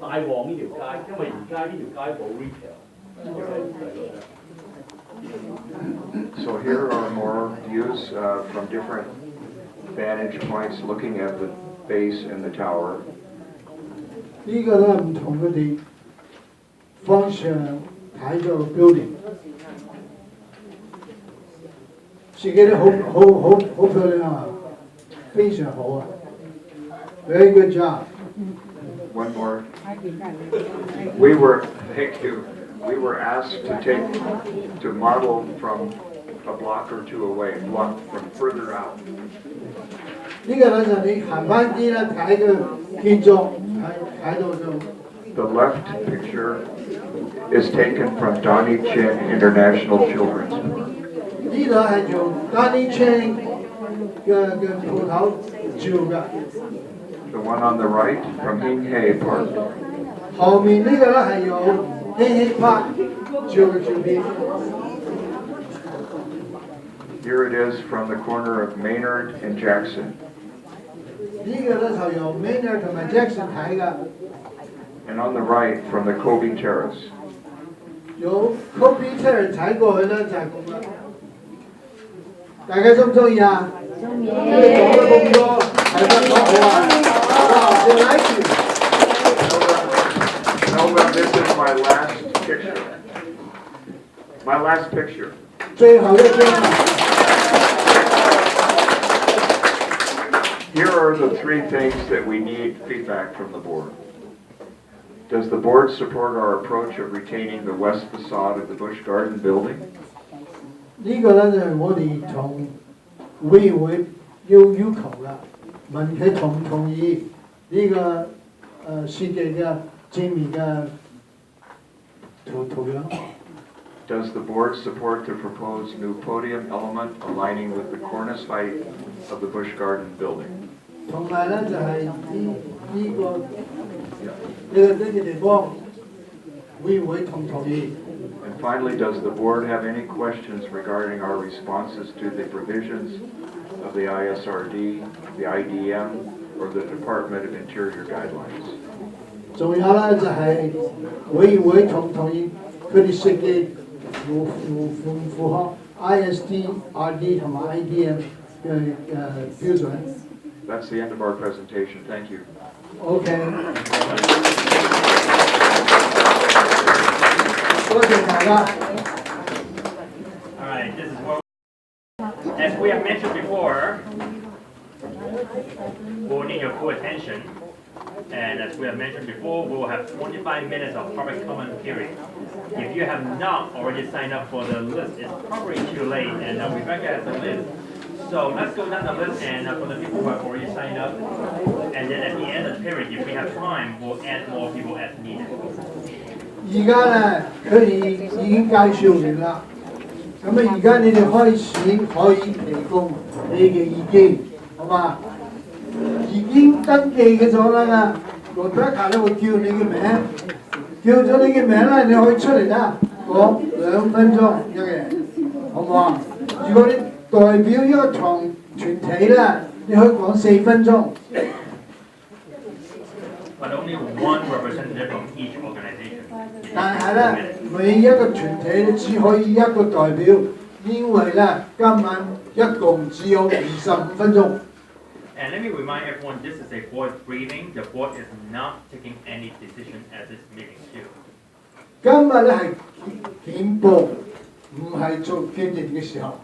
大旺呢條街，因為而家呢條街冇 retail。So here are more views from different vantage points looking at the base and the tower. 呢個都係唔同嘅地方向睇咗個 building， 設計得好漂亮啊，非常好啊 ，very good job。 One more. Thank you. We were asked to model from a block or two away, block from further out. 呢個咧就你行翻啲咧睇個建築睇到就。 The left picture is taken from Donnie Chin International Children's. 呢度係用 Donnie Chin 嘅鋪頭照㗎。 The one on the right from Hing Hay Park. 後面呢個咧係用 Hing Park 照嘅照片。 Here it is from the corner of Maynard and Jackson. 呢個咧就由 Maynard 同埋 Jackson 睇㗎。 And on the right from the Kobe Terrace. 由 Kobe Terrace 睇過去咧就係咁啦。大家中唔中意啊？中意。講得咁多，係得講好啊！哇，你 like it？ Nova, this is my last picture. My last picture. 最後一張啊！ Here are the three things that we need feedback from the board. Does the board support our approach of retaining the west facade of the Bush Garden building? 呢個咧就係我哋同會會要求啦，問佢同唔同意呢個設計嘅正面嘅圖樣。 Does the board support the proposed new podium element aligning with the cornice height of the Bush Garden building? 同埋咧就係呢個地方會同意。 And finally, does the board have any questions regarding our responses to the provisions of the ISRD, the IDM, or the Department of Interior guidelines? 仲有咧就係會同意佢哋設計符合 ISD、RD 同埋 IDM 嘅標準。 That's the end of our presentation. Thank you. OK。多謝大家。 All right, this is what, as we have mentioned before, we'll need your full attention. And as we have mentioned before, we will have 25 minutes of public comment period. If you have not already signed up for the list, it's probably too late, and Rebecca has a list. So let's go down the list, and for the people who have already signed up, and then at the end of the period, if we have time, we'll add more people as needed. 而家咧，佢哋已經介紹完啦。咁啊，而家你哋開始可以提供你嘅意見，好嘛？已經登記嘅咗啦，個 Rebecca 咧會叫你嘅名，叫咗你嘅名咧，你可以出嚟啦，講2分鐘一個人，好唔好啊？如果你代表一個團體咧，你可以講4分鐘。 But only one representative from each organization. 但係咧，每一個團體咧只可以一個代表，因為咧今晚一共只有25分鐘。 And let me remind everyone, this is a board briefing. The board is not taking any decision at this meeting too. 今日咧係檢報，唔係做決定嘅時候。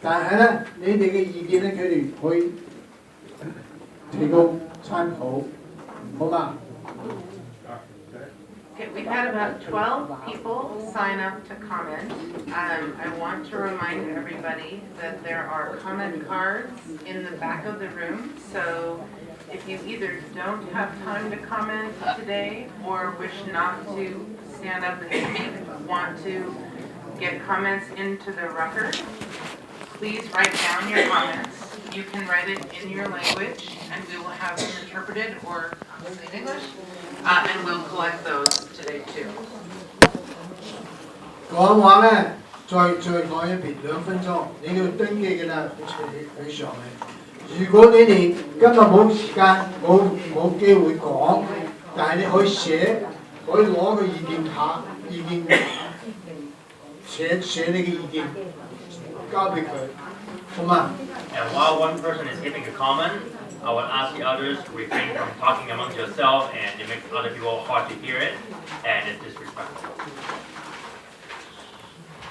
但係咧，你哋嘅意見咧，佢哋可以提供參考，好嘛？ Okay, we've had about 12 people sign up to comment. I want to remind everybody that there are comment cards in the back of the room. So if you either don't have time to comment today or wish not to stand up and speak, want to get comments into the record, please write down your comments. You can write it in your language and we will have them interpreted or in English. And we'll collect those today too. 講話咧，再講一遍2分鐘，你要登記嘅啦，佢上嚟。如果你哋今日冇時間，冇機會講，但係你可以寫，可以攞個意見卡，寫你嘅意見，交俾佢，好嘛？ And while one person is giving a comment, I would ask the others to refrain from talking amongst yourself, and it makes other people hard to hear it, and it's disrespectful.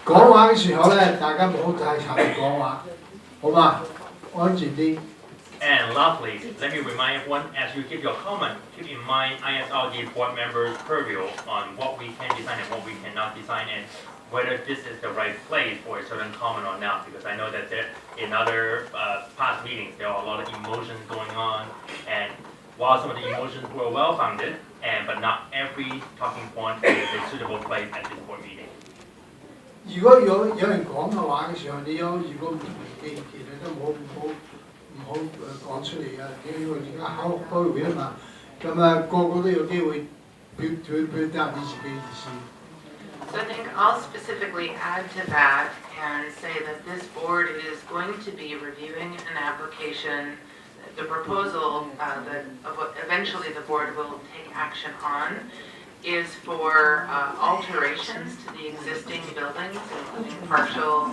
講話嘅時候咧，大家唔好太長講話，好嘛？安靜啲。 And lastly, let me remind everyone, as you give your comment, keep in mind ISRD board members' purview on what we can design and what we cannot design, and whether this is the right place for a certain comment or not. Because I know that in other past meetings, there are a lot of emotions going on, and while some of the emotions were well-founded, but not every talking point is a suitable place at this board meeting. 如果有人講嘅話嘅時候，如果唔同嘅意見，你都唔好講出嚟啊！因為而家開會啊嘛，咁啊個個都有機會表達你自己意思。 So I think I'll specifically add to that and say that this board is going to be reviewing an application, the proposal that eventually the board will take action on is for alterations to the existing buildings, including partial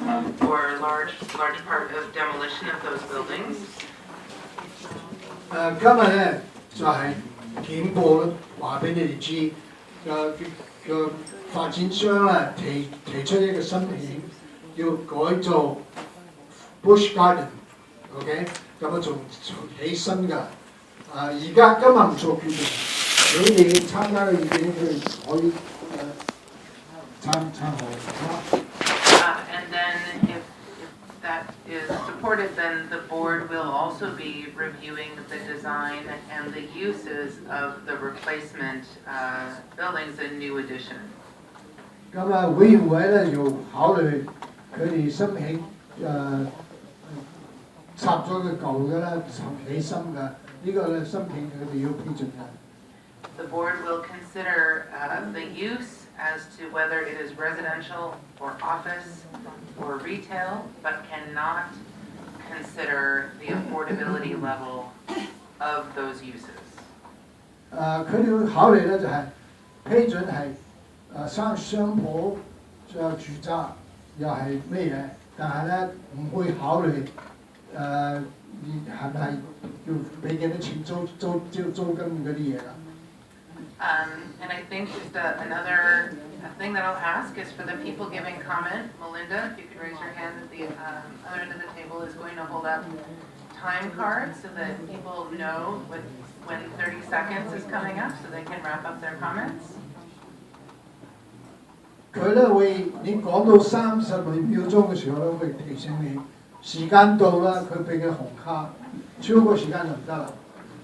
or large part of demolition of those buildings. 今日咧就係簡報話俾你哋知，個發展商咧提出一個申請，要改造 Bush Garden，OK， 咁啊仲起新㗎。而家今日唔做決定，你哋參加嘅意見佢可以參考。And then if that is supported, then the board will also be reviewing the design and the uses of the replacement buildings and new addition. 咁啊，委員會咧要考慮佢哋申請拆咗個舊嘅啦，起新嘅，呢個咧申請佢哋要批准嘅。The board will consider the use as to whether it is residential or office or retail, but cannot consider the affordability level of those uses. 佢哋會考慮咧就係批准係商鋪，仲有住宅，又係咩嘢？但係咧唔會考慮係咪要俾幾多錢租金嗰啲嘢啦。And I think just another thing that I'll ask is for the people giving comment. Melinda, if you could raise your hand, the other end of the table is going to hold up time cards so that people know when 30 seconds is coming up so they can wrap up their comments. 佢咧會，你講到32秒鐘嘅時候咧，會提醒你時間到啦，佢俾嘅紅卡，超過時間就唔得啦。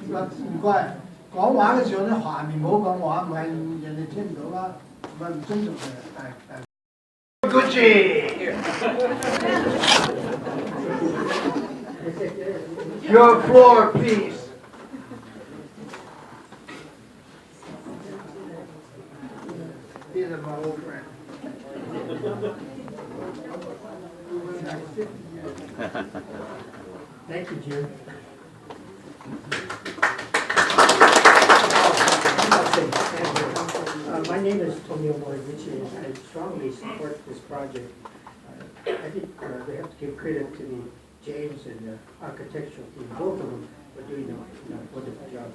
唔該，講話嘅時候咧，下面唔好講話，唔係人哋聽唔到啦，唔係唔尊重佢。Gucci, your floor, please. These are my old friends. Thank you, Jim. My name is Tomio Moriguchi, and I strongly support this project. I think we have to give credit to the James and the architectural team, both of them, for doing a wonderful job.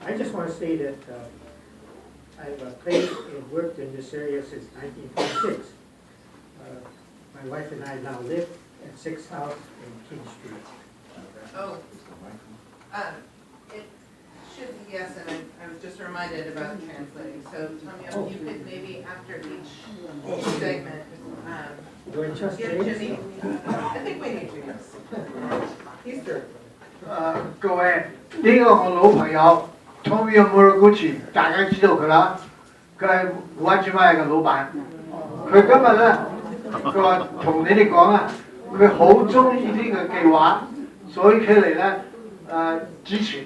I just want to say that I've played and worked in this area since 1946. My wife and I now live at 6th House and King Street. Oh, it should be yes, and I was just reminded about translating. So, Tommy, you could maybe after each segment, Do I trust give James? Jimmy. I think we need to, yes. He's through. 各位，呢個我老朋友 Tomio Moriguchi， 大家知道佢啦，佢係玩住賣嘅老闆。佢今日咧，佢話同你哋講啊，佢好中意呢個計劃，所以佢嚟咧支持。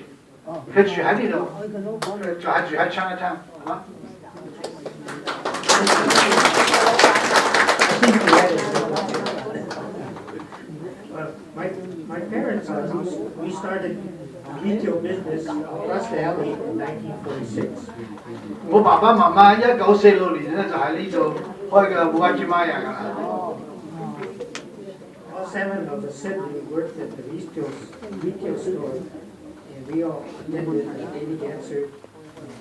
佢住喺呢度，佢住喺Chinatown，好嗎？ We started retail business across the alley in 1946. 我爸爸媽媽1946年咧就喺呢度開嘅烏雞媽呀㗎啦。 All 7 of us said we worked at the retail store, and we all attended the Daily Answer,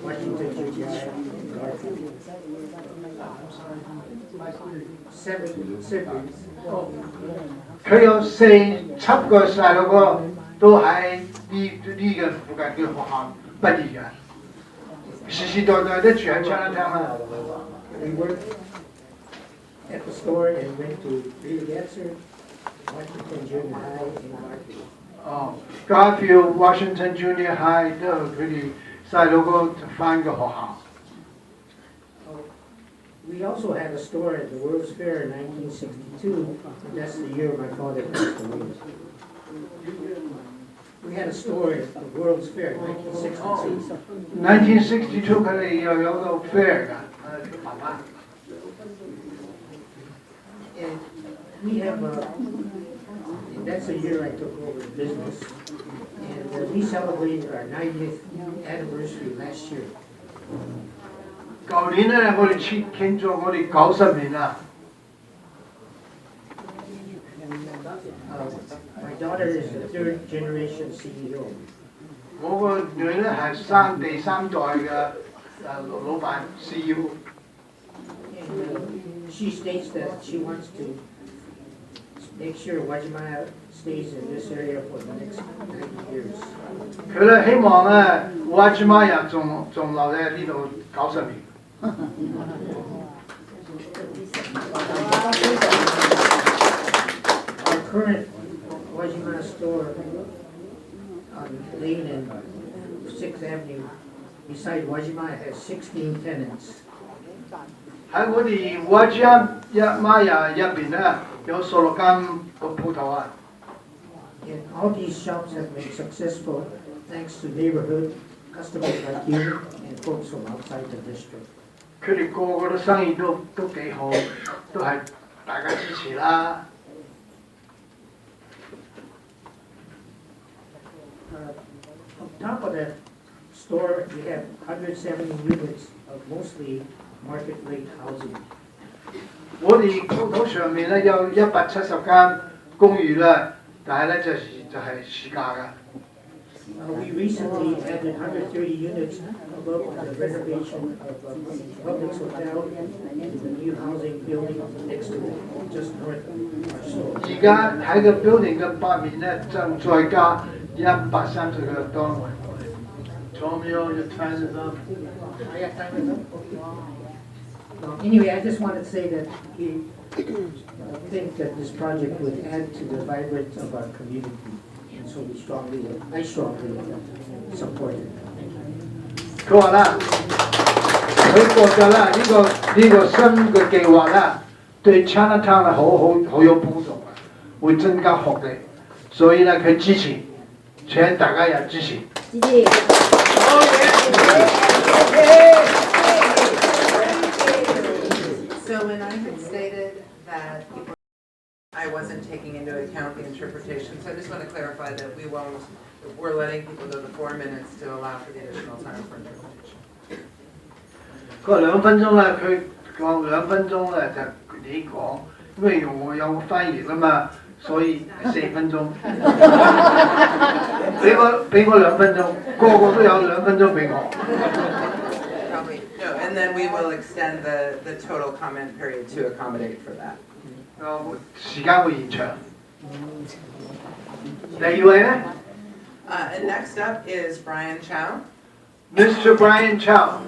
Washington GTI, and Garfield. 7 siblings. 佢有7個細路哥都喺呢個附近嘅學校畢業嘅，時時代代都住喺 Chinatown 啦。 We worked at the store and went to Daily Answer, Washington Junior High, and Garfield. 哦 Garfield Washington Junior High 都係佢哋細路哥翻嘅學校。 We also had a store at the World's Fair in 1962, and that's the year my father passed away. We had a store at the World's Fair in 1962. 1962佢哋又有個 fair 㗎，爸爸。 And we have, and that's the year I took over the business. And we celebrated our 90th anniversary last year. 舊年咧，我哋慶祝我哋90年啦。 My daughter is the 3rd generation CEO. 我個女咧係生第3代嘅老闆 CEO。 And she states that she wants to make sure Wajimaya stays in this area for the next 90 years. 佢咧希望咧，烏雞媽人仲留喺呢度90年。 Our current Wajimaya store on Lane and 6th Avenue beside Wajimaya has 16 tenants. 喺我哋烏雞媽人入邊咧，有16間個鋪頭啊。 And all these shops have been successful thanks to neighborhood customers like you and folks from outside the district. 佢哋個個都生意都幾好，都係大家支持啦。 On top of that store, we have 170 units of mostly market rate housing. 我哋鋪頭上面咧有170間公寓啦，但係咧就係市價㗎。 We recently added 130 units above the renovation of Publix Hotel and the new housing building next to it, just north of our store. 而家喺個 building 嘅北面咧，正再加130個單位。Romeo, your time is up. I got time with them? Anyway, I just wanted to say that we think that this project would add to the vibrance of our community. And so I strongly support it. 佢話啦，佢覺得啦，呢個新嘅計劃啦，對 Chinatown 係好有幫助嘅，會增加學歷，所以咧佢支持，請大家也支持。支持。So when I had stated that I wasn't taking into account the interpretation, so I just want to clarify that we're letting people go the 4 minutes to allow for the additional time for interpretation. 嗰2分鐘咧，佢講2分鐘咧就你講，因為我有翻譯啊嘛，所以4分鐘。俾我2分鐘，個個都有2分鐘俾我。 Probably, no, and then we will extend the total comment period to accommodate for that. 時間會延長。第2位咧 And next up is Brian Chow.，Mr. Brian Chow。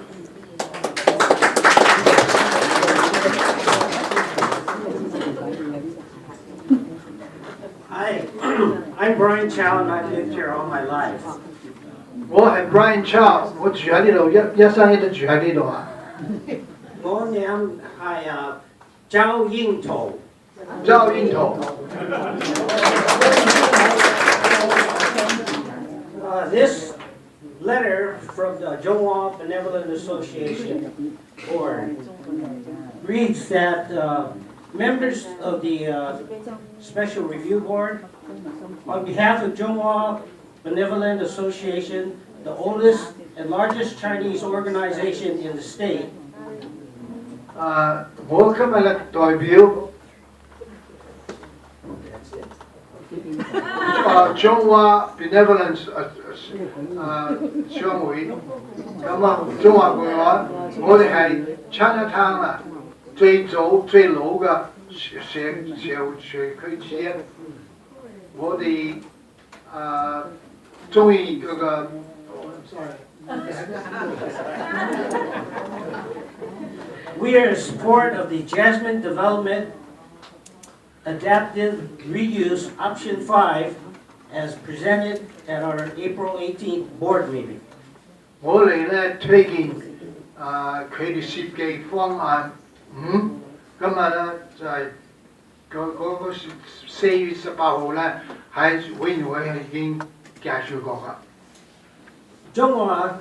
Hi, I'm Brian Chow and I've lived here all my life. 我係 Brian Chow，我住喺呢度，一生一直住喺呢度啊。我名係周英圖。周英圖。This letter from the Joa Benevolent Association Board reads that Members of the Special Review Board, on behalf of Zhonghua Benevolent Association, the oldest and largest Chinese organization in the state, 我今日咧代表中華 Benevolence 商會，咁啊中華會話，我哋係 Chinatown 啊最早最老嘅社區之一，我哋中意嗰個 we are in support of the Jasmine Development Adaptive Reuse Option 5 as presented at our April 18th board meeting. 我哋咧推薦佢哋設計方案今日咧就係嗰4月18號咧喺委員會係已經介紹過㗎。 Zhonghua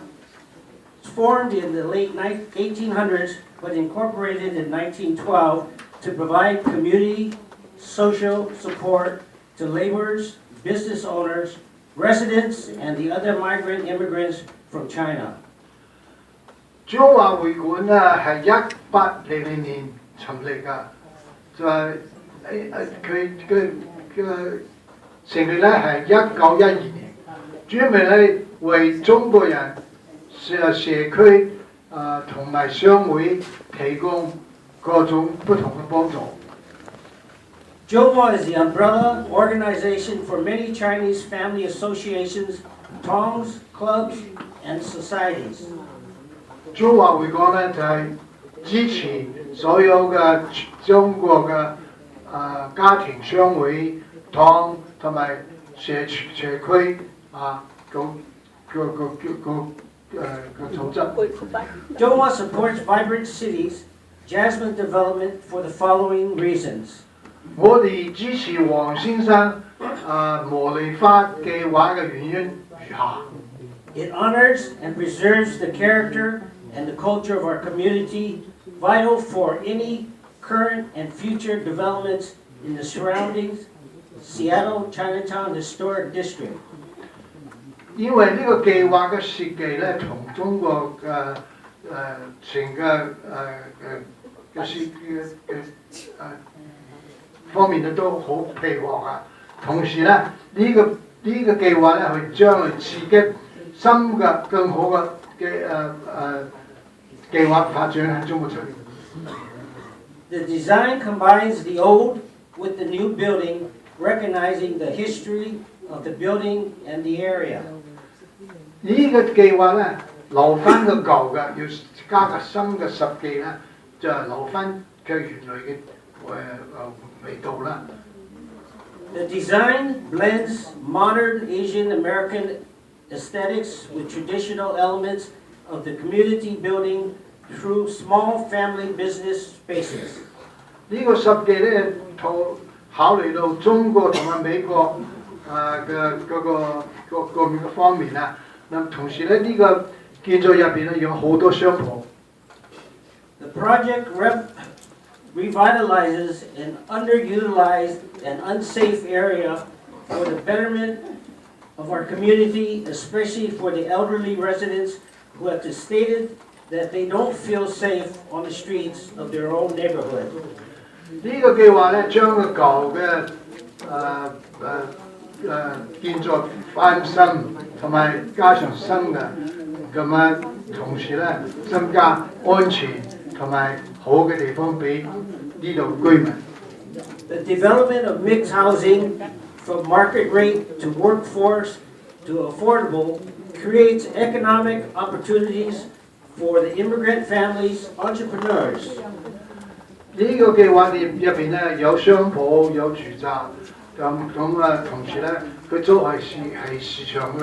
formed in the late 1800s but incorporated in 1912 to provide community social support to laborers, business owners, residents, and the other migrant immigrants from China. 中華會館咧係1800年成立㗎，就係佢成立咧係1912年，專門咧為中國人社區同埋商會提供各種不同嘅幫助。 Zhonghua is the umbrella organization for many Chinese family associations, tongs, clubs, and societies. 中華會館咧就係支持所有嘅中國嘅家庭商會、堂同埋社區個組織。 Zhonghua supports vibrant cities, Jasmine development for the following reasons. 我哋支持黃先生茉莉花計劃嘅原因如下： It honors and preserves the character and the culture of our community, vital for any current and future developments in the surrounding Seattle Chinatown Historic District. 因為呢個計劃嘅設計咧，同中國嘅成個方面咧都好配合啊。同時咧，呢個計劃咧，係將來刺激新嘅更好嘅計劃發展喺中國出。 The design combines the old with the new building, recognizing the history of the building and the area. 呢個計劃咧，留翻個舊嘅，要加個新嘅設計咧，就係留翻佢原來嘅味道啦。 The design blends modern Asian American aesthetics with traditional elements of the community building through small family business spaces. 呢個設計咧，考慮到中國同埋美國嘅嗰個各面嘅方面啊。咁同時咧，呢個建築入邊咧有好多商鋪。 The project revitalizes an underutilized and unsafe area for the betterment of our community, especially for the elderly residents who have stated that they don't feel safe on the streets of their own neighborhood. 呢個計劃咧，將個舊嘅建築翻新，同埋加上新嘅，咁啊，同時咧增加安全同埋好嘅地方俾呢度居民。 The development of mixed housing from market rate to workforce to affordable creates economic opportunities for the immigrant families, entrepreneurs. 呢個計劃入邊咧有商鋪有住宅，咁啊同時咧佢都係市場嘅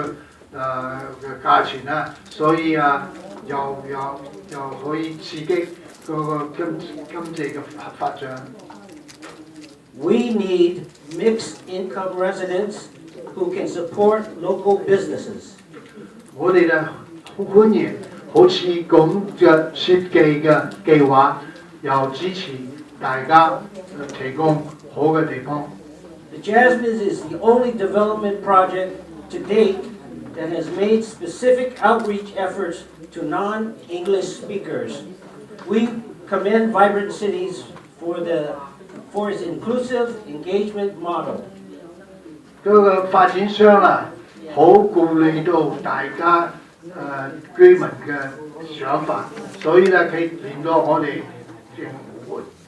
價錢啦，所以又可以刺激嗰個經濟嘅發展。 We need mixed income residents who can support local businesses. 我哋咧歡迎好似咁嘅設計嘅計劃，又支持第大家提供好嘅地方。The Jasmines is the only development project to date that has made specific outreach efforts to non-English speakers. We commend Vibrant Cities for its inclusive engagement model. 嗰個發展商啊，好顧慮到大家居民嘅想法，所以咧佢聯絡我哋，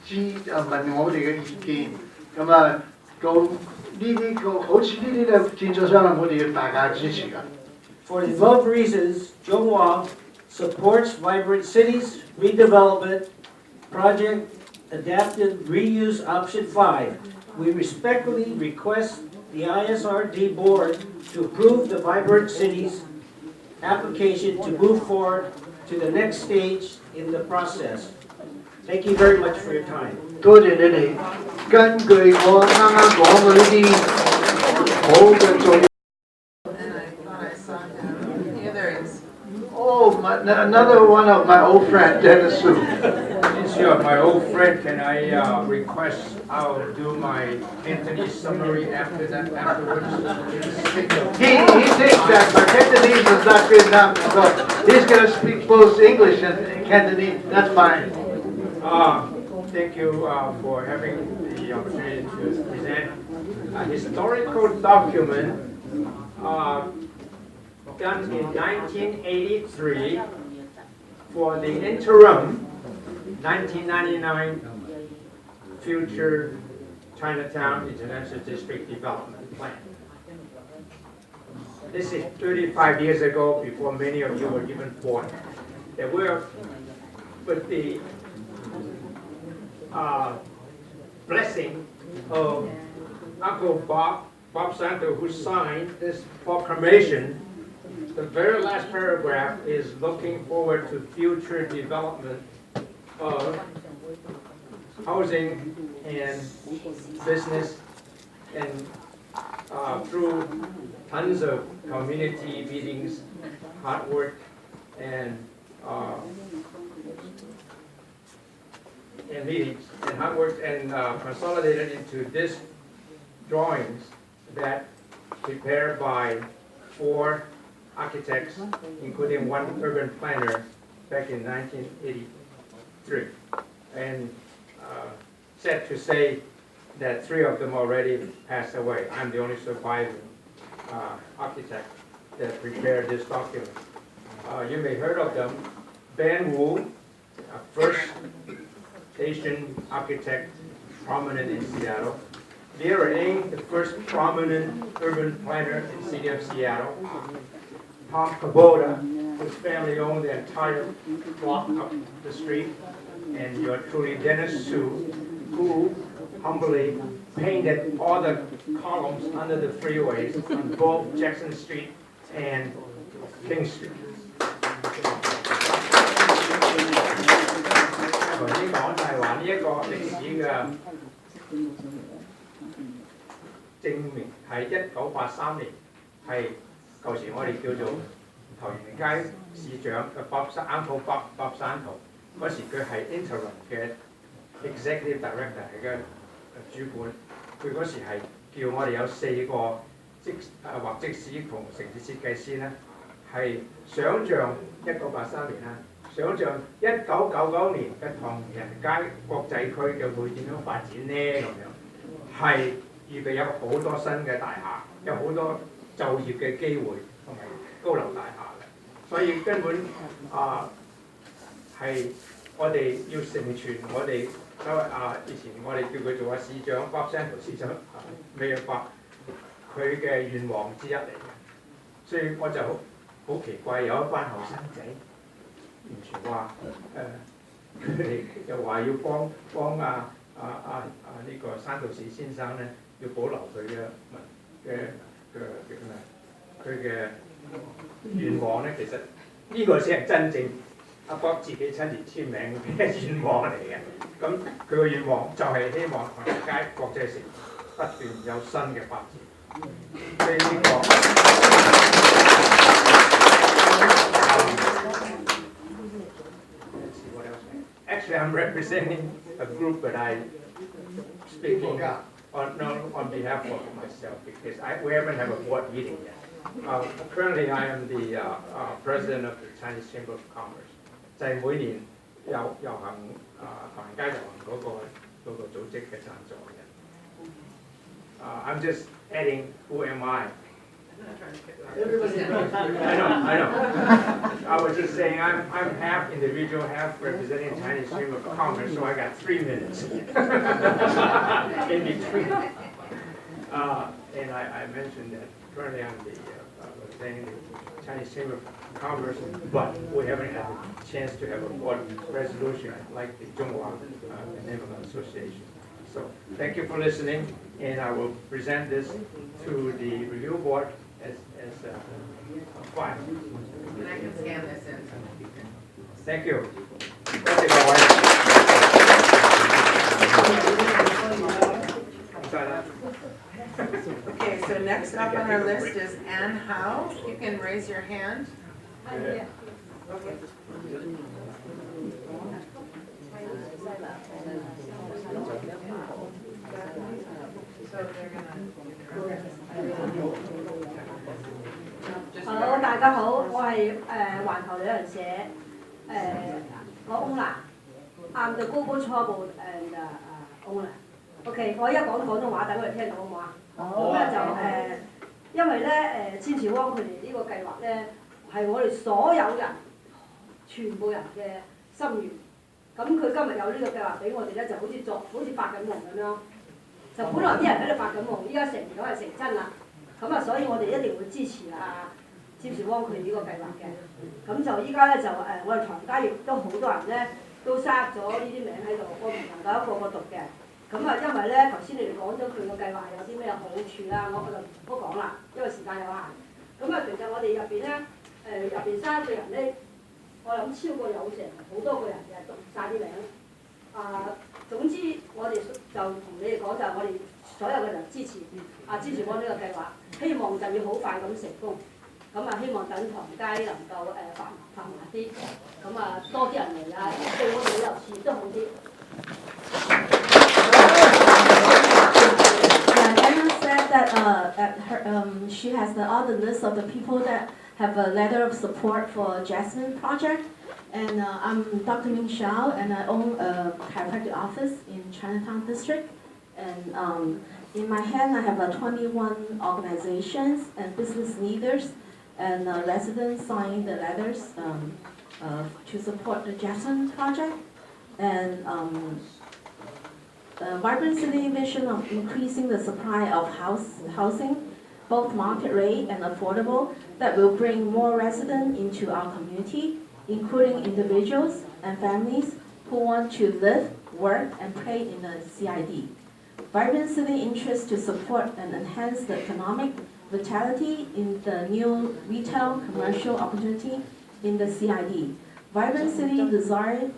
問我哋嘅意見，咁啊到呢啲個好似呢啲嘅建築商啊，我哋要大家支持㗎。For the above reasons, Zhonghua supports Vibrant Cities redevelopment project adapted reuse option 5. We respectfully request the ISRD board to approve the Vibrant Cities application to move forward to the next stage in the process. Thank you very much for your time. 多謝你哋，根據我啱啱講嘅呢啲好嘅作用。 And I thought I saw him. Yeah, there he is. Oh, another one of my old friend, Dennis Su. Since you're my old friend, can I request I'll do my Cantonese summary afterwards? He thinks that my Cantonese is not good enough, so he's going to speak both English and Cantonese. That's fine. Thank you for having the opportunity to present a historical document done in 1983 for the interim 1999 future Chinatown International District Development Plan. This is 35 years ago, before many of you were even born. There were, with the blessing of Uncle Bob Santo, who signed this proclamation. The very last paragraph is looking forward to future development of housing and business, and through tons of community meetings, hard work, and meetings and hard work, and consolidated into this drawings that prepared by 4 architects, including 1 urban planner back in 1983. And sad to say that 3 of them already passed away. I'm the only surviving architect that prepared this document. You may have heard of them. Ben Wu, first Asian architect prominent in Seattle. Vera Ng, the first prominent urban planner in the city of Seattle. Tom Kubota, whose family owned the entire block up the street. And yours truly, Dennis Su, who humbly painted all the columns under the freeways on both Jackson Street and King Street. 頭先講就係話呢一個歷史嘅證明係1983年，係舊時我哋叫做桃園街市長嘅 Bob 山圖，嗰時佢係 interim 嘅 executive director 嚟嘅主管，佢嗰時係叫我哋有4個畫則師同城市設計師咧，係想像1983年啦。 想像1999年嘅唐人街國際區嘅會點樣發展呢？咁樣係預備有好多新嘅大廈，有好多就業嘅機會同埋高樓大廈嘅，所以根本係我哋要成全我哋所謂以前我哋叫佢做市長 Bob Santo 市長Mayor Bob 佢嘅願望之一嚟嘅，所以我就好奇怪有一班後生仔。 完全話佢哋又話要幫呢個山道士先生咧，要保留佢嘅願望咧。其實呢個先係真正阿Bob自己親自簽名嘅願望嚟嘅。咁佢個願望就係希望唐人街國際城不斷有新嘅發展。所以呢個。 Actually, actually, I'm representing a group, but I speaking on behalf of myself because we haven't had a board meeting yet. Currently, I am the president of the Chinese Chamber of Commerce. 就係每年遊行唐人街遊行嗰個組織嘅贊助人。I'm just adding who am I? I know. I was just saying I'm half individual, half representing Chinese Chamber of Commerce, so I got 3 minutes in between. And I mentioned that currently I'm representing the Chinese Chamber of Commerce, but we haven't had a chance to have a board resolution like the Zhonghua, the name of the association. So thank you for listening, and I will present this to the review board as a file. And I can scan this in. Thank you. Okay, so next up on our list is Ann Howe. You can raise your hand. Okay. So they're gonna. 好，大家好，我係環球旅行社我 owner，I'm the global travel and owner。OK， 我而家講廣東話，等佢哋聽到好唔好啊？咁咧就因為咧千兆汪佢哋呢個計劃咧係我哋所有人全部人嘅心願。咁佢今日有呢個計劃俾我哋咧，就好似發緊夢咁樣。就本來啲人喺度發緊夢，依家成咗係成真啦。咁啊，所以我哋一定會支持詹兆汪佢哋呢個計劃嘅。咁就依家咧就我哋唐街亦都好多人咧都塞咗呢啲名喺度，我唔能夠一個個讀嘅。咁啊，因為咧頭先你哋講咗佢個計劃有啲咩好處啦，我就唔好講啦，因為時間有限。咁啊，其實我哋入邊咧入邊3個人咧，我諗超過有成好多個人嘅讀晒啲名。總之我哋就同你哋講就係我哋所有嘅人支持詹兆汪呢個計劃，希望就要好快咁成功。咁啊，希望等唐街能夠繁華啲，咁啊多啲人嚟啊，對我哋旅遊事業都好啲。Anna said that she has all the list of the people that have a letter of support for Jasmine project. And I'm Dr. Ming Xiao, and I own a chiropractic office in Chinatown district. And in my hand, I have 21 organizations and business leaders and residents signing the letters to support the Jasmine project. And Vibrant City vision of increasing the supply of housing, both market rate and affordable, that will bring more residents into our community, including individuals and families who want to live, work, and play in the CID. Vibrant City interests to support and enhance the economic vitality in the new retail commercial opportunity in the CID. Vibrant City desired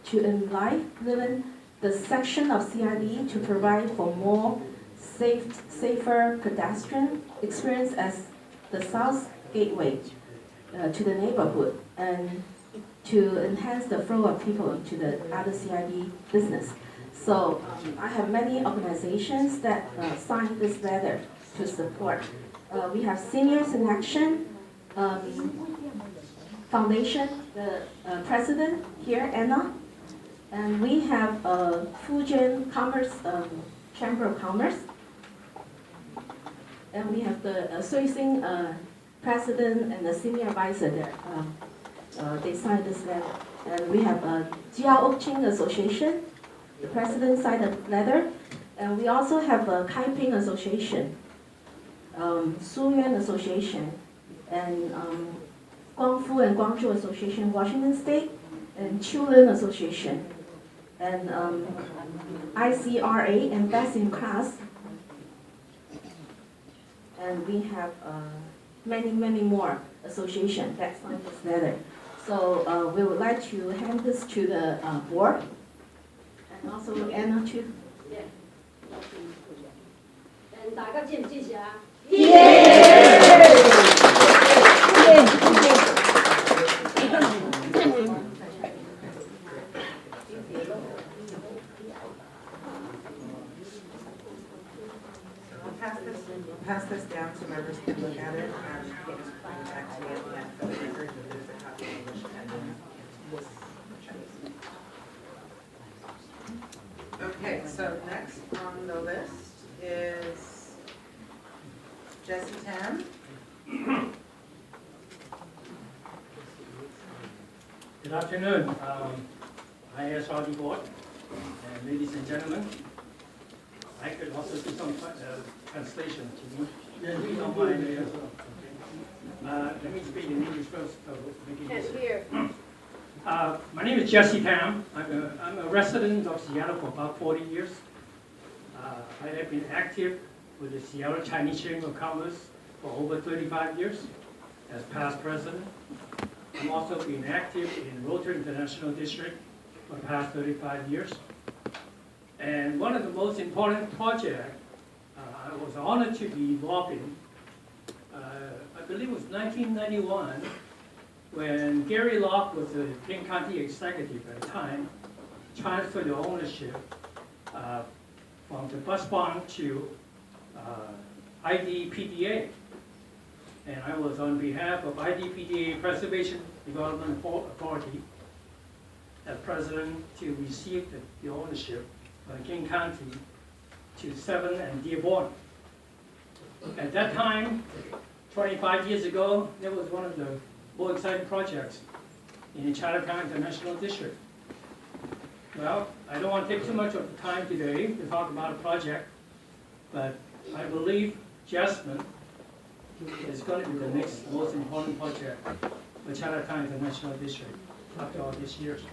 to enliven the section of CID to provide for more safer pedestrian experience as the South Gateway to the neighborhood, and to enhance the flow of people into the other CID business. So I have many organizations that signed this letter to support. We have Seniors in Action Foundation, the president here, Anna, and we have Fujian Commerce Chamber of Commerce, and we have the Suising president and the senior advisor there. They signed this letter. And we have Jiao Oqing Association. The president signed a letter. And we also have a Kaiping Association, Suyuan Association, and Guangfu and Guangzhou Association, Washington State, and Chulin Association, and ICRA and Best in Class. And we have many more associations that signed this letter. So we would like to hand this to the board, and also Anna too. 大家支唔支持啊？ pass this down so members can look at it, and you can just bring it back to me at the end for the record, that there's a copy in English and in Chinese. Okay, so next on the list is Jessie Tam. Good afternoon, ISRD board, and ladies and gentlemen. I could also do some translation to you. If you don't mind, let me speak in English first. Can't hear. My name is Jesse Tam. I'm a resident of Seattle for about 40 years. I have been active with the Seattle Chinese Chamber of Commerce for over 35 years as past president. I've also been active in Rotary International District for the past 35 years. And one of the most important projects I was honored to be involved in, I believe it was 1991, when Gary Locke was the King County executive at the time, transferred the ownership from the bus barn to IDPDA. And I was on behalf of IDPDA Preservation Development Authority as president to receive the ownership of King County to 7 and Dearborn. At that time, 25 years ago, that was one of the more exciting projects in the Chinatown International District. Well, I don't want to take too much of the time today to talk about a project, but I believe Jasmine is going to be the next most important project for Chinatown International District after all these years.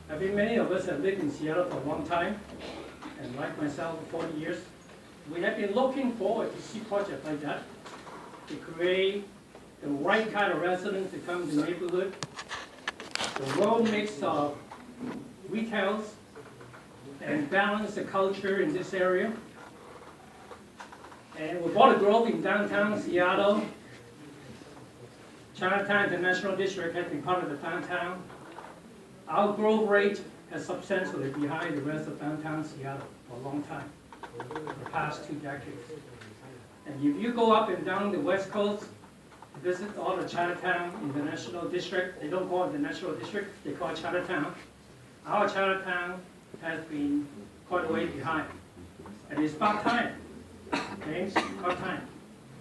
I think many of us have lived in Seattle for a long time, and like myself for 40 years, we have been looking forward to see projects like that, to create the right kind of residents to come to the neighborhood, the well mix of retails, and balance the culture in this area. And with all the growth in downtown Seattle, Chinatown International District has been part of the downtown. Our growth rate has substantially behind the rest of downtown Seattle for a long time, the past 2 decades. And if you go up and down the West Coast, visit all the Chinatown International District, they don't call it the National District, they call it Chinatown. Our Chinatown has been quite a way behind. And it's about time, okay, it's about time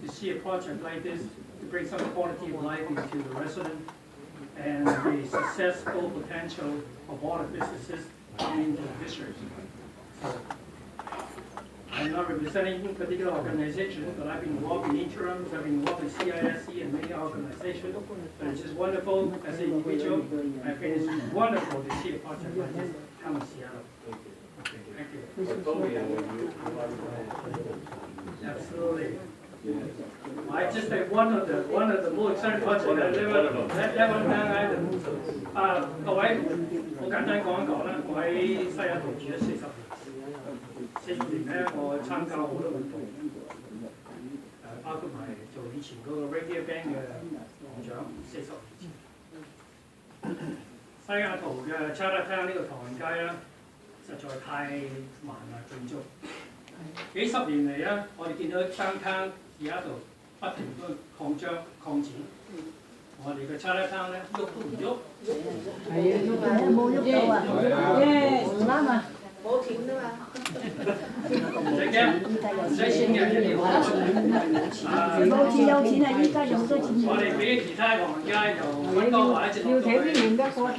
to see a project like this to bring some quality of life into the resident and the successful potential of all the businesses coming into the district. So, I'm not representing any particular organization, but I've been involved in interims, I've been involved in CISC and many organizations. But it's just wonderful as an individual. I think it's wonderful to see a project like this come to Seattle. Okay, thank you. Absolutely. I just say one of the more exciting projects that one time I 各位好簡單講一講啦，我喺西雅圖住咗40年咧，我參加好多活動，包括埋做以前嗰個 Radio Band 嘅行長40年前。西雅圖嘅 Chinatown 呢個唐人街啦，實在太慢啦建築。幾十年嚟啦，我哋見到Downtown而家度不停都擴張擴展，我哋嘅Chinatown咧喐都唔喐。係啊，冇喐到啊！唔啱啊！冇錢啊嘛！唔使驚，唔使錢嘅，冇錢有錢係依家用多錢。我哋比其他唐人街就揾多或者直落到去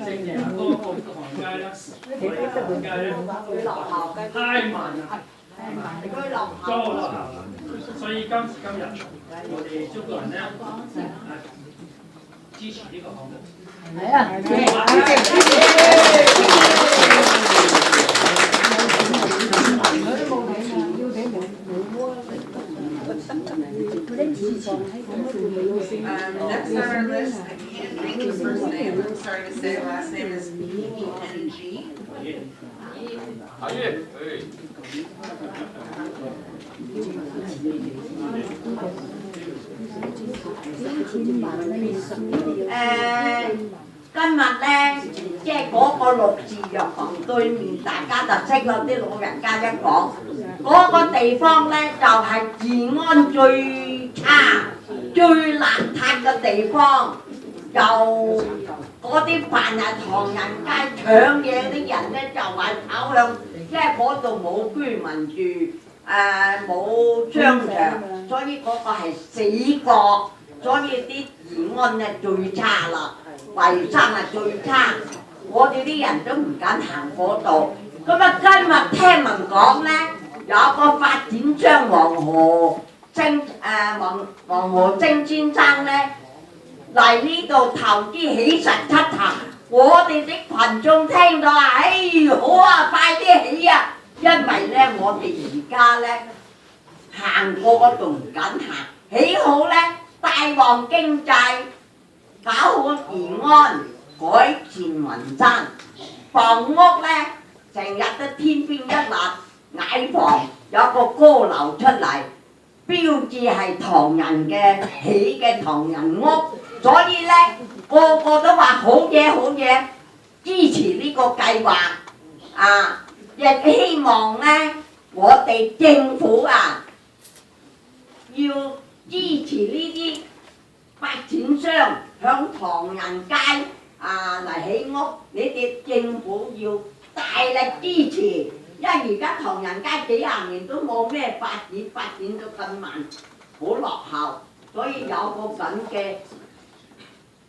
正嘅多個唐人街啦，我哋唐人街咧太慢啦。多落後，所以今時今日，我哋中國人咧支持呢個項目。係啊，Next on our list, I can't read his first name, I'm sorry to say, last name is E-N-G. 即係嗰個綠字藥房對面，大家就識啦，啲老人家一講，嗰個地方咧就係治安最差、最邋遢嘅地方，就嗰啲凡係唐人街搶嘢啲人咧就係跑向，因為嗰度冇居民住，冇商場，所以嗰個係死角，所以啲治安咧最差啦，衞生係最差。我哋啲人都唔敢行嗰度。咁啊，今日聽聞講咧，有個發展商黃河晶先生咧嚟呢度投資起17層，我哋啲群眾聽到啊，好啊，快啲起啊！因為咧，我哋而家咧行過嗰度唔敢行，起好咧帶旺經濟，搞好治安。改善民生，房屋咧成日都天邊一立矮房，有個高樓出嚟，標誌係唐人嘅起嘅唐人屋，所以咧個個都話好嘢好嘢，支持呢個計劃啊！亦希望咧我哋政府啊要支持呢啲發展商響唐人街。嚟起屋，你哋政府要大力支持，因為而家唐人街幾廿年都冇咩發展到咁慢，好落後，所以有個咁嘅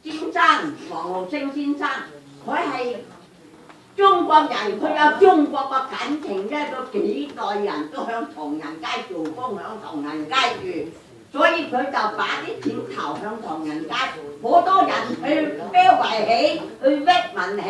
先生，黃浩星先生，佢係中國人，佢有中國嘅感情啫，佢幾代人都響唐人街做工，響唐人街住。所以佢就把啲錢投向唐人街，好多人去標圍起，去屈民起，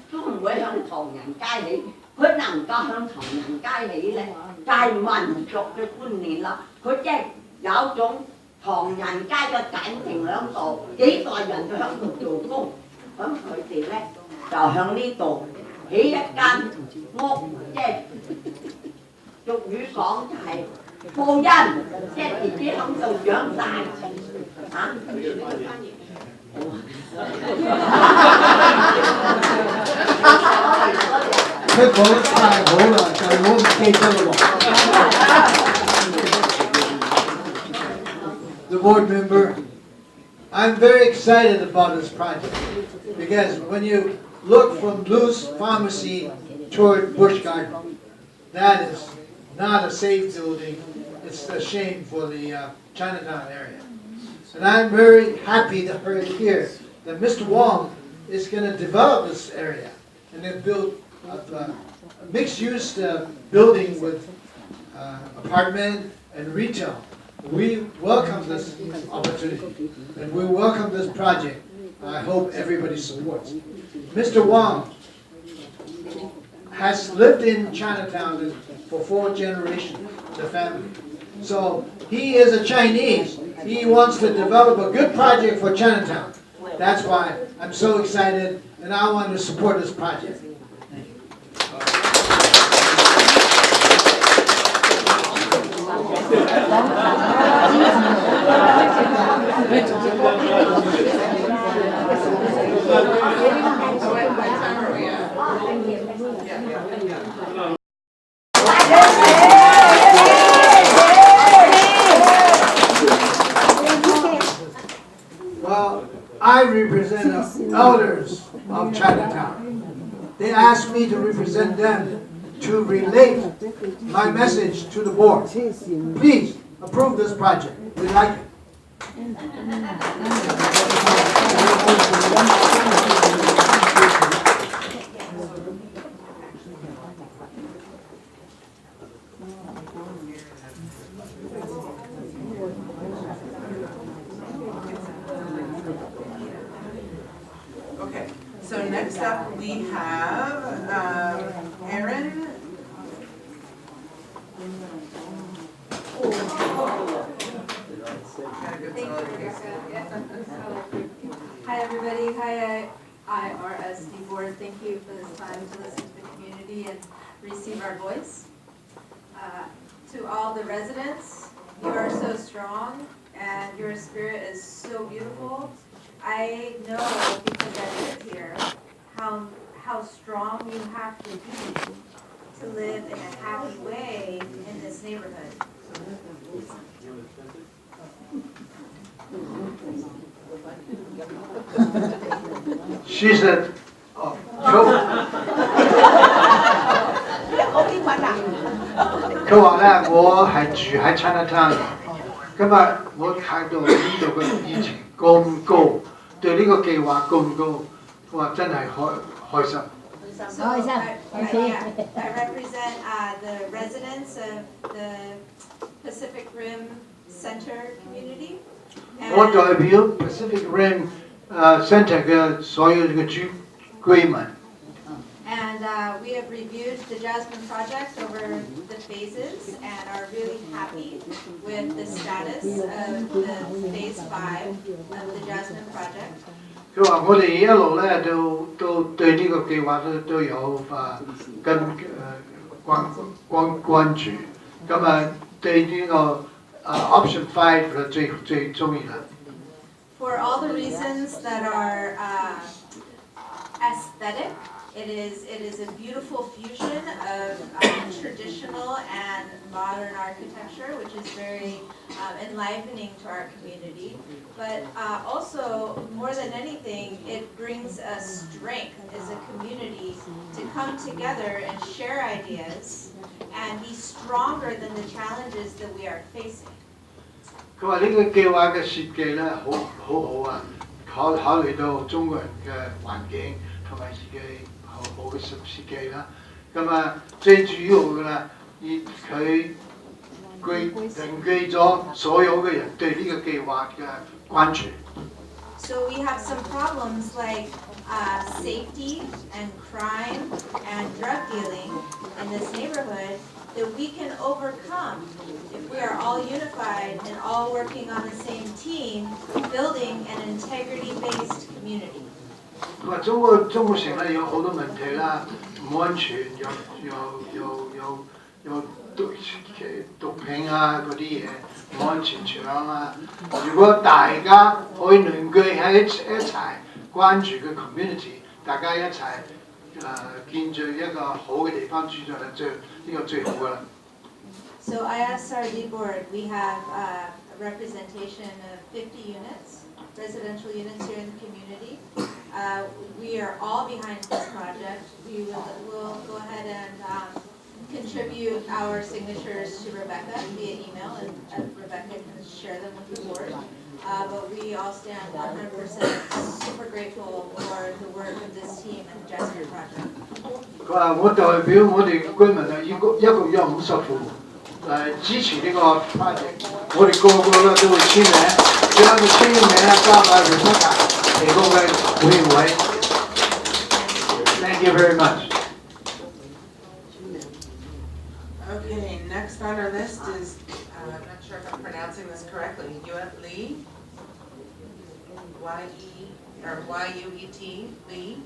都唔會向唐人街起。佢能夠向唐人街起咧，就係民族嘅觀念啦。佢即係有種唐人街嘅感情喺度，幾代人都喺度做工，咁佢哋咧就向呢度起一間屋，即係俗語講就係。報恩，即係自己喺度長大，佢講得太好啦，就我唔記得咯。The board member, I'm very excited about this project because when you look from Blue's Pharmacy toward Bush Garden, that is not a safe building. It's a shame for the Chinatown area. And I'm very happy to hear that Mr. Wong is going to develop this area and then build a mixed-use building with apartment and retail. We welcome this opportunity and we welcome this project. I hope everybody supports. Mr. Wong has lived in Chinatown for 4 generations, the family. So he is a Chinese. He wants to develop a good project for Chinatown. That's why I'm so excited and I want to support this project. Thank Well, I represent the elders of Chinatown. They asked me to represent them to relate my message to the board. Please approve this project. We like it. Okay, so next up we have Aaron. Hi everybody, hi IRSD board. Thank you for this time to listen to the community and receive our voice. To all the residents, you are so strong and your spirit is so beautiful. I know because I live here how how strong you have to be to live in a happy way in this neighborhood. She said, oh, 佢話咧，我係住喺 Chinatown，今日我睇到呢度嘅熱情咁高，對呢個計劃咁高，佢話真係開心。So I represent the residents of the Pacific Rim Center community. 我代表 Pacific Rim Center 嘅所有嘅居民。And we have reviewed the Jasmine project over the phases and are really happy with the status of the phase 5 of the Jasmine project. 佢話我哋一路咧都對呢個計劃都有關注，咁啊對呢個option 5最中意啦。For all the reasons that are aesthetic, it is a beautiful fusion of traditional and modern architecture, which is very enlivening to our community. But also, more than anything, it brings us strength as a community to come together and share ideas and be stronger than the challenges that we are facing. 佢話呢個計劃嘅設計咧好啊，考慮到中國人嘅環境同埋自己好嘅設計啦。咁啊，最主要嘅啦，佢凝聚咗所有嘅人對呢個計劃嘅關注。So we have some problems like safety and crime and drug dealing in this neighborhood that we can overcome if we are all unified and all working on the same team, building an integrity-based community. 佢話中國城咧有好多問題啦，唔安全，有毒品啊嗰啲嘢，唔安全搶啊。如果大家可以凝聚喺一齊關注個 community， 大家一齊建造一個好嘅地方住就係呢個最好㗎啦。So I asked our lead board, we have a representation of 50 units, residential units here in the community. We are all behind this project. We will go ahead and contribute our signatures to Rebecca via email, and Rebecca can share them with the board. But we all stand 100% super grateful for the work of this team and the Jasmine project. 佢話我代表我哋居民啊，一共有50戶支持呢個 project， 我哋個個咧都會簽名，將個簽名咧交埋 Rebecca 嚟嗰個會員會。Thank you very much. Okay, next on our list is, I'm not sure if I'm pronouncing this correctly, Yuet Lee? Y-U-E-T, Lee?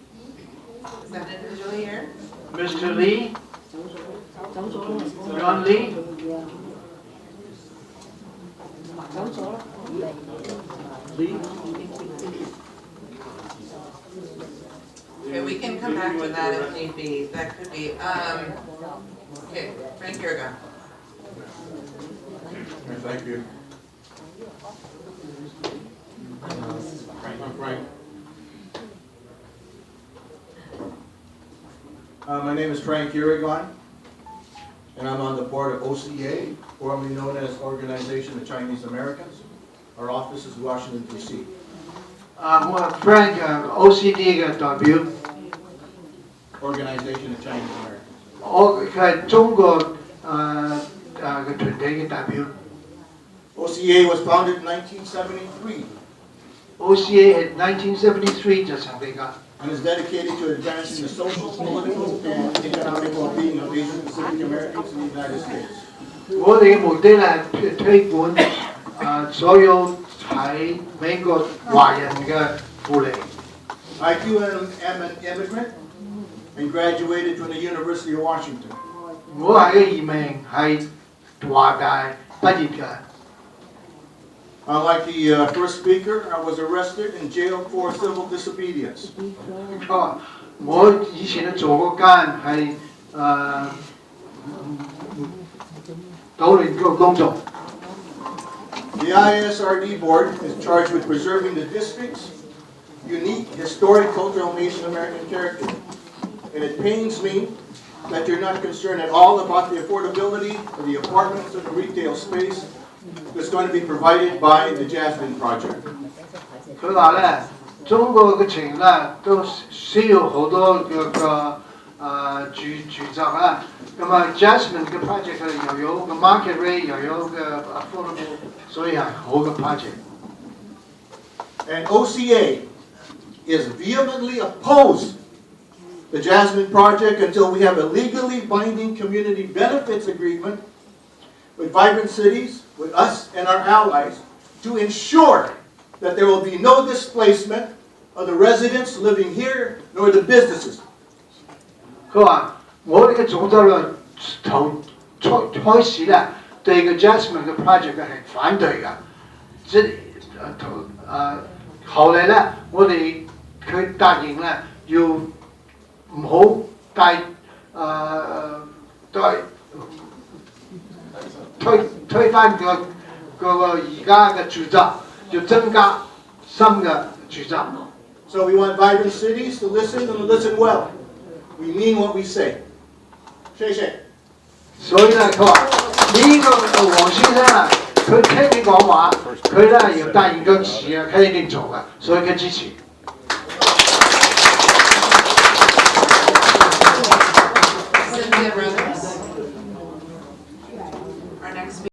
Is that individual here? Mr. Lee? John Lee? Lee? Okay, we can come back to that if need be. That could be, okay, Frank Yerga. Thank you. I'm Frank. My name is Frank Urigon, and I'm on the board of OCA, formerly known as Organization of Chinese Americans. Our office is Washington, D.C. 我 Frank OCD 嘅代表。Organization of Chinese Americans. 佢係中國嘅團體嘅代表。OCA was founded in 1973. OCA 係1973就成立㗎。And is dedicated to advancing the social, political, and economic well-being of Asian Pacific Americans in the United States. 我哋嘅目的係推廣所有喺美國華人嘅福利。I too am an immigrant and graduated from the University of Washington. 我係個移民，係華大畢業嘅。Unlike the first speaker, I was arrested and jailed for civil disobedience. 我以前都做過間係島裏個工作。The ISRD board is charged with preserving the district's unique historic, cultural, Asian American character. And it pains me that you're not concerned at all about the affordability of the apartments or the retail space that's going to be provided by the Jasmine project. 佢話咧，中國嘅情咧都需要好多住宅啦。咁啊 ，Jasmine 嘅 project 佢又有個 market rate，又有個 affordable， 所以係好嘅 project。And OCA is vehemently opposed the Jasmine project until we have a legally binding community benefits agreement with Vibrant Cities, with us and our allies, to ensure that there will be no displacement of the residents living here nor the businesses. 佢話：我哋嘅總統咧開始咧對個 Jasmine 嘅 project 係反對㗎，後嚟咧我哋佢答應咧要唔好推翻個而家嘅住宅，要增加新嘅住宅。So we want Vibrant Cities to listen and listen well. We mean what we say. 謝謝。所以咧，佢話呢個黃先生啊，佢聽你講話，佢咧要答應個詞啊，佢一定做㗎，所以佢支持。Cynthia Brothers. Our next speaker.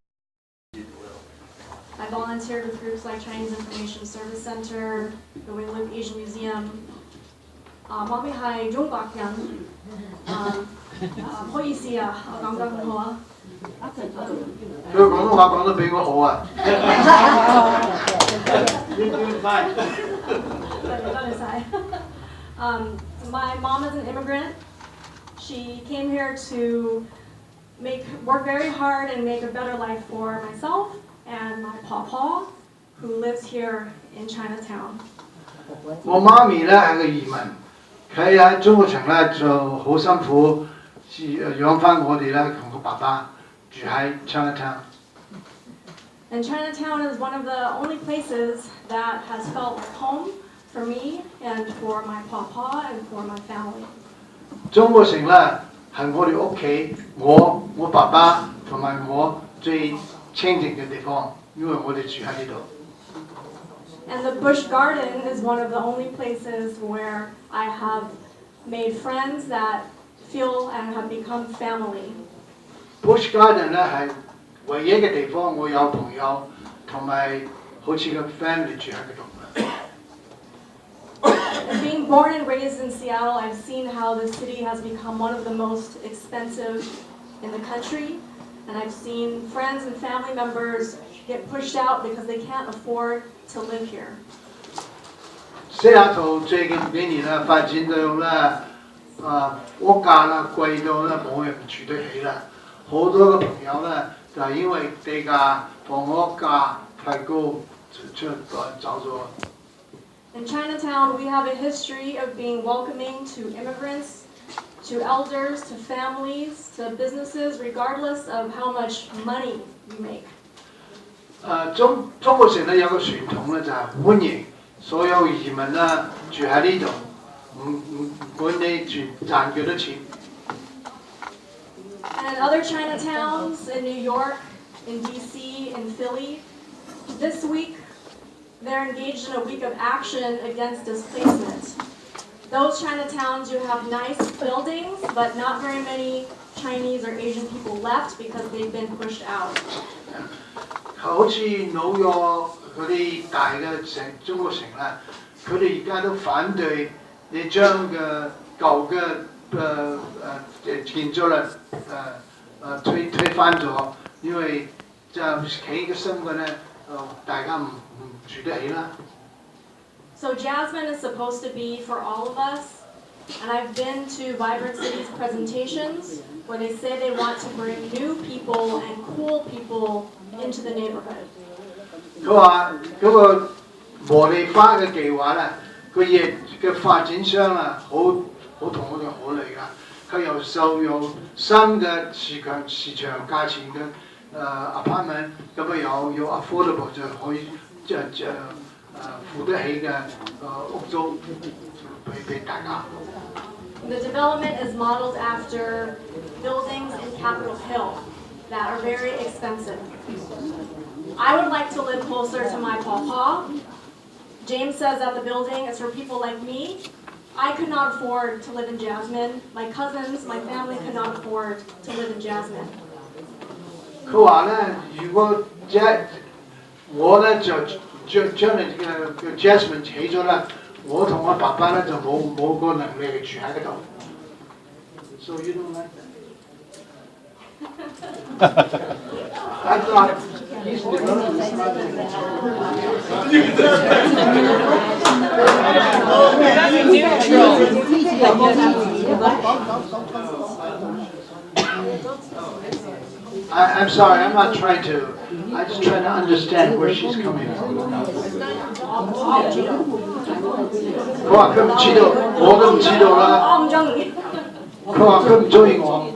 I volunteered with groups like Chinese Information Service Center, the We Live Asian Museum. 我哋係中國人，唔好意思啊，我講得唔好啊。佢廣東話講得比我好啊！My mom is an immigrant. She came here to work very hard and make a better life for myself and my papa, who lives here in Chinatown. 我媽咪咧係個移民，佢喺中國城咧就好辛苦，養翻我哋咧同個爸爸住喺 Chinatown。And Chinatown is one of the only places that has felt like home for me and for my papa and for my family. 中國城咧係我哋屋企，我爸爸同埋我最清靜嘅地方，因為我哋住喺呢度。And the Bush Garden is one of the only places where I have made friends that feel and have become family. Bush Garden 咧係唯一嘅地方，我有朋友同埋好似個 family 住喺嗰度。And being born and raised in Seattle, I've seen how the city has become one of the most expensive in the country. And I've seen friends and family members get pushed out because they can't afford to live here. 西雅圖最近幾年啦發展到咧屋價啦貴到咧冇人住得起啦，好多嘅朋友咧就係因為地價、房屋價太高，走咗。In Chinatown, we have a history of being welcoming to immigrants, to elders, to families, to businesses, regardless of how much money you make. 中國城咧有個傳統咧就係歡迎所有移民啦住喺呢度，唔管你賺幾多錢。And other Chinatowns in New York, in DC, in Philly, this week they're engaged in a week of action against displacement. Those Chinatowns, you have nice buildings, but not very many Chinese or Asian people left because they've been pushed out. 好似紐約嗰啲大嘅中國城啦，佢哋而家都反對你將嘅舊嘅建築咧推翻咗，因為就起嘅新嘅咧大家唔住得起啦。So Jasmine is supposed to be for all of us, and I've been to Vibrant Cities presentations where they say they want to bring new people and cool people into the neighborhood. 佢話嗰個茉莉花嘅計劃咧，個嘢嘅發展商啊，好同我哋好嚟㗎。佢有新嘅市場價錢嘅apartment， 咁啊有 affordable 就可以付得起嘅屋租俾大家。The development is modeled after buildings in Capitol Hill that are very expensive. I would like to live closer to my pawpaw. James says that the building is for people like me. I could not afford to live in Jasmine. My cousins, my family could not afford to live in Jasmine. 佢話咧，如果我咧就將你嘅 Jasmine 起咗啦，我同我爸爸咧就冇個能力去住喺嗰度。So you don't like that? I thought he's developing this I'm sorry, I'm not trying to. I'm just trying to understand where she's coming from. 佢話佢唔知道，我都唔知道啦。我唔中意。佢話佢唔中意我。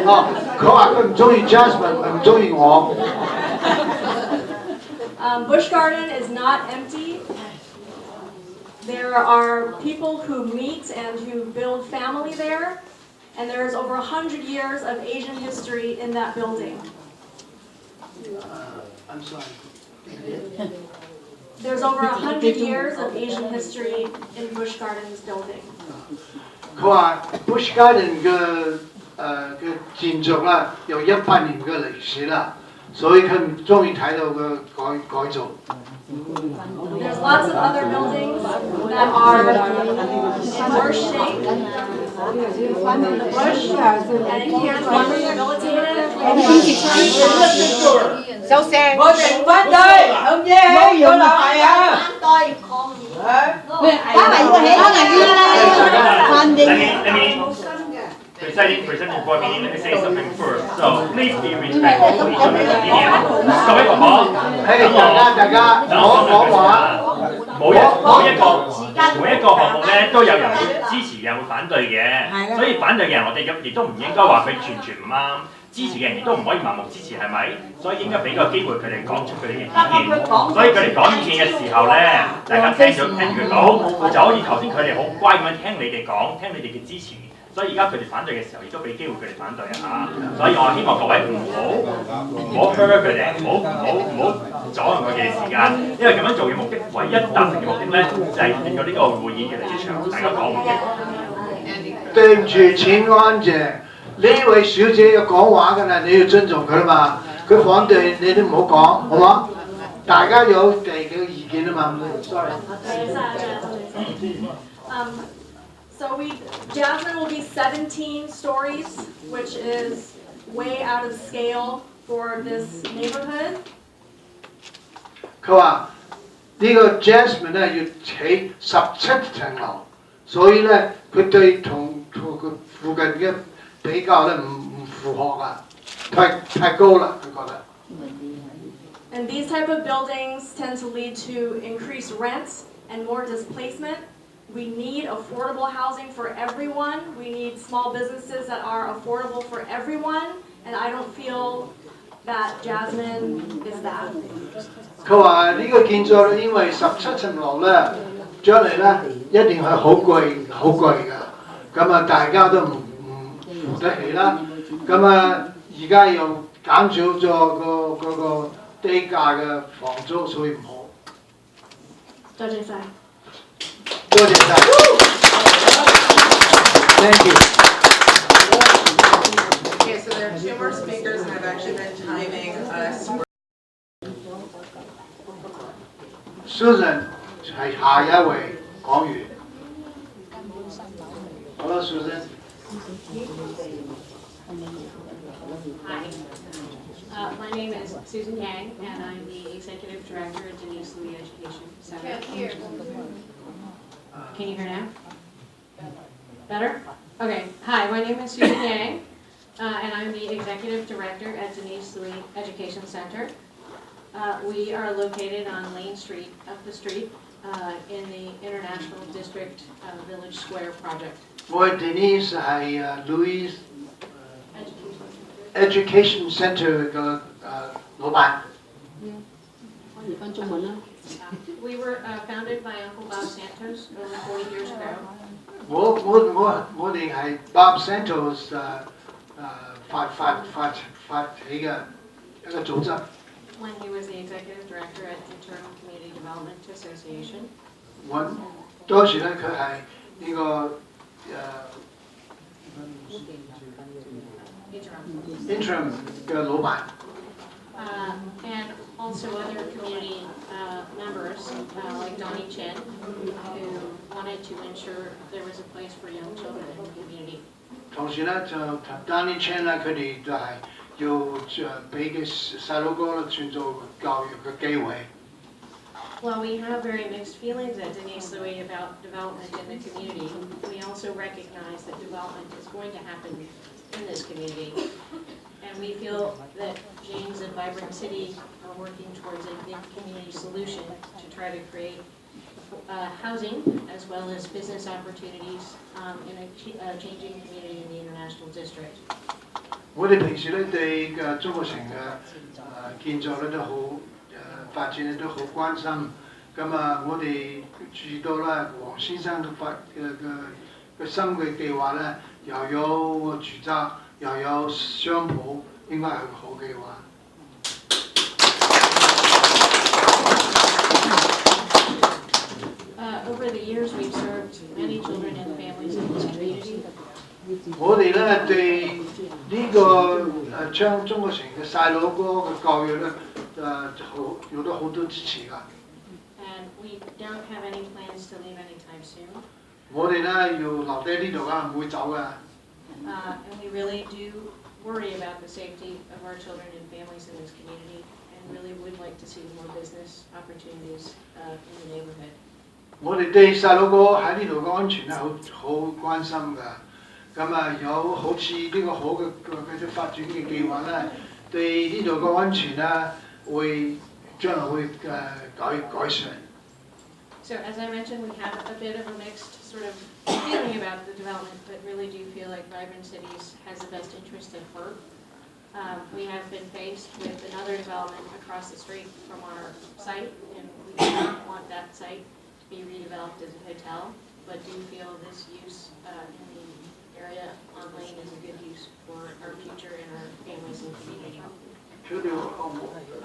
哦，佢話佢唔中意 Jasmine， 唔中意我。Bush Garden is not empty. There are people who meet and who build family there, and there's over 100 years of Asian history in that building. I'm sorry. There's over 100 years of Asian history in Bush Gardens building. 佢話 Bush Garden 嘅建築啦，有100年嘅歷史啦，所以佢唔中意睇到個改造。There's lots of other buildings that are more shaped than the bush, and it can't be rehabilitated. 收聲！我哋唔反對，好嘢，嗰度係啊！反對抗議。打埋要起，打埋要啦！反對。Presenting board meeting, let me say something first. So please be respectful to each other's opinion. 各位同學，大家講話。每一個項目咧都有人會支持嘅，人會反對嘅。所以反對嘅人，我哋亦都唔應該話佢全唔啱。支持嘅人亦都唔可以盲目支持，係咪？所以應該俾個機會佢哋講出佢哋嘅意見。所以佢哋講意見嘅時候咧，大家聽住佢講，就好似頭先佢哋好乖咁樣聽你哋講，聽你哋嘅支持。所以而家佢哋反對嘅時候，亦都俾機會佢哋反對啊！所以我希望各位唔好 hurt 佢哋，唔好阻礙佢哋嘅時間，因為咁樣做嘅目的，唯一達成嘅目的咧，就係令到呢個會議越嚟越長，大家講唔嘅。對唔住，請安靜。呢位小姐有講話㗎啦，你要尊重佢啦嘛。佢反對你都唔好講，好嘛？大家有第二個意見啊嘛。Sorry。So Jasmine will be 17 stories, which is way out of scale for this neighborhood. 佢話呢個 Jasmine 咧要起17層樓，所以咧佢對同佢附近嘅比較咧唔符合啊，太高啦，佢覺得。And these type of buildings tend to lead to increased rents and more displacement. We need affordable housing for everyone. We need small businesses that are affordable for everyone. And I don't feel that Jasmine is that. 佢話呢個建築因為17層樓咧，將來咧一定係好貴㗎。咁啊，大家都唔付得起啦。咁啊，而家又減少咗個低價嘅房租，所以唔好。多謝晒。多謝晒。Thank you. Okay, so there are 2 more speakers, and I've actually been timing us. Susan 係下一位講員。Hello, Susan. Hi. My name is Susan Yang, and I'm the Executive Director at Denise Louis Education Center. Can you hear now? Better? Okay. Hi, my name is Susan Yang, And I'm the Executive Director at Denise Lee Education Center. We are located on Lane Street, up the street, in the International District Village Square project. 我 Denise 係Louis Education Center 嘅老闆。We were founded by Uncle Bob Santos over 40 years ago. 我哋係 Bob Santos 發起嘅一個組織。 When he was the Executive Director at Internal Community Development Association. 當時咧佢係呢個interim 嘅老闆。 And also other community members like Donnie Chen, who wanted to ensure there was a place for young children in the community. 同時咧就 Donnie Chen 咧佢哋就係要俾嘅細路哥創造教育嘅機會。 While we have very mixed feelings at Denise Louis about development in the community, we also recognize that development is going to happen in this community. And we feel that James and Vibrant City are working towards a big community solution to try to create housing as well as business opportunities in a changing community in the International District. 我哋平時咧對嘅中國城嘅建造咧都好發展咧都好關心。咁啊，我哋注意到啦，黃先生嘅新嘅計劃咧，又有住宅，又有商鋪，應該係個好計劃。Over the years, we've served many children and families in this community. 我哋咧對呢個將中國城嘅細路哥嘅教育咧有咗好多支持㗎。 And we don't have any plans to leave anytime soon. 我哋咧要留低呢度㗎，唔會走㗎。And we really do worry about the safety of our children and families in this community, and really would like to see more business opportunities in the neighborhood. 我哋對細路哥喺呢度嘅安全咧好關心㗎。咁啊有好似呢個好嘅繼續發展嘅計劃咧，對呢度嘅安全咧會將來會改善。 So as I mentioned, we have a bit of a mixed sort of feeling about the development, but really do feel like Vibrant Cities has the best interest at heart. We have been faced with another development across the street from our site, and we do not want that site to be redeveloped as a hotel, but do feel this use in the area on Lane is a good use for our future and our families and community. 佢哋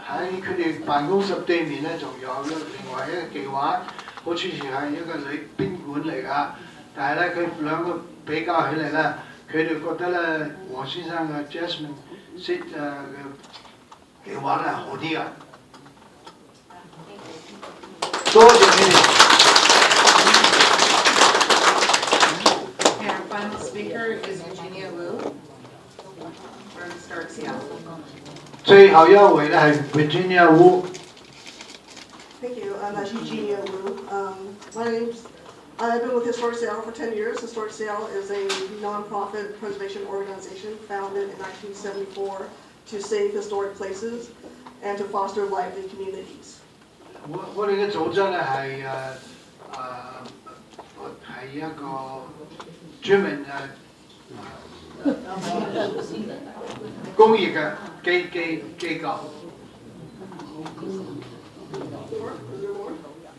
喺佢哋辦公室對面咧，仲有另外一個計劃，好似係一個賓館嚟㗎。但係咧，佢兩個比較起嚟咧，佢哋覺得咧，黃先生嘅 Jasmine SCID 嘅計劃咧好啲㗎。多謝你哋。 And our final speaker is Eugenia Wu from Start Seattle. 最後一位咧係 Virginia Wu。 Thank you. I'm Eugenia Wu. My name's I've been with Historic Seattle for 10 years. Historic Seattle is a nonprofit preservation organization founded in 1974 to save historic places and to foster lively communities. 我哋嘅組織咧係一個專門公益嘅機構。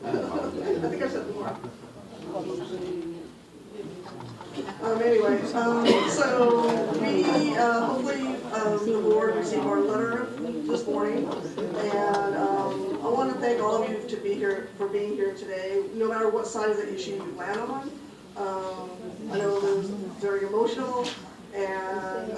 I think I said more. Anyways, so we hopefully the board received our letter this morning, and I want to thank all of you for being here today, no matter what side of the issue you land on. I know it was very emotional, and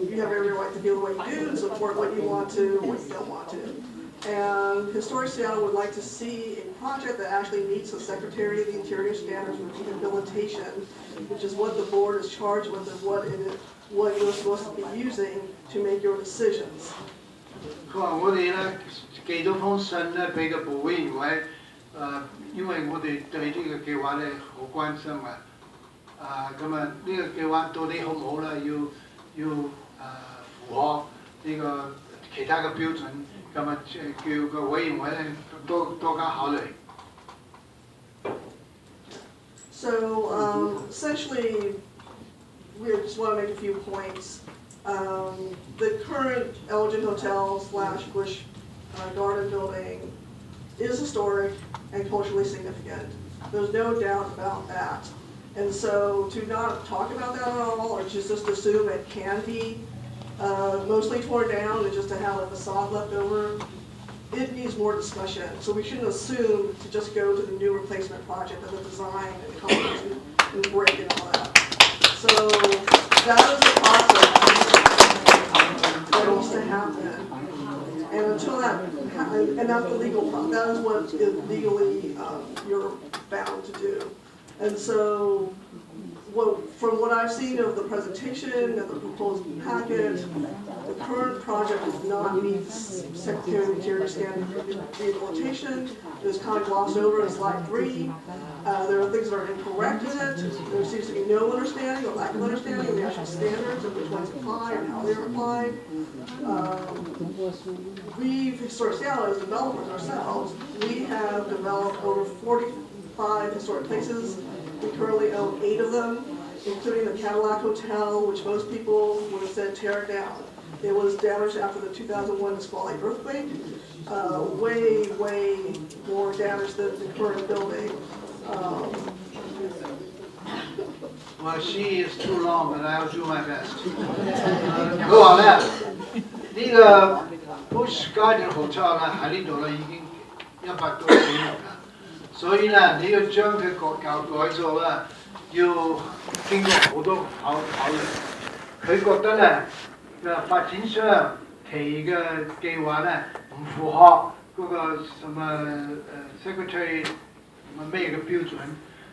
you have every right to feel the way you do and support what you want to, what you don't want to. And Historic Seattle would like to see a project that actually meets the Secretary of the Interior standards for rehabilitation, which is what the board is charged with and what you're supposed to be using to make your decisions. 佢話我哋咧寄咗封信咧俾個部委員會，因為我哋對呢個計劃咧好關心嘅，咁啊呢個計劃到底好唔好咧？要符合呢個其他嘅標準，咁啊叫個委員會咧多加考慮。So essentially, we just want to make a few points. The current Elgin Hotel / Bush Garden building is historic and culturally significant. There's no doubt about that. And so to not talk about that at all, or just assume it can be mostly torn down and just to have a facade left over, it needs more discussion. So we shouldn't assume to just go to the new replacement project and the design and colors and brick and all that. So that is the process that needs to happen. And until that, and that's the legal process, that is what is legally you're bound to do. And so, from what I've seen of the presentation and the proposed packet, the current project does not meet Secretary of the Interior standard for rehabilitation. It is kind of glossed over in slide 3. There are things that are incorrect in it. There seems to be no understanding or lack of understanding of the actual standards and which ones apply and how they're applied. We've, Historic Seattle, as developers ourselves, we have developed over 45 historic places. We currently own 8 of them, including the Cadillac Hotel, which most people would have said tear it down. It was damaged after the 2001 Nisqually earthquake, way more damage than the current building. Well, she is too long, but I'll do my best. 好話咧，呢個 Bush Garden Hotel 咧喺呢度咧已經100多幾年啦，所以咧你要將佢改造咧，要經過好多考慮。佢覺得咧嘅發展商提嘅計劃咧唔符合嗰個什麼Secretary 咩嘅標準，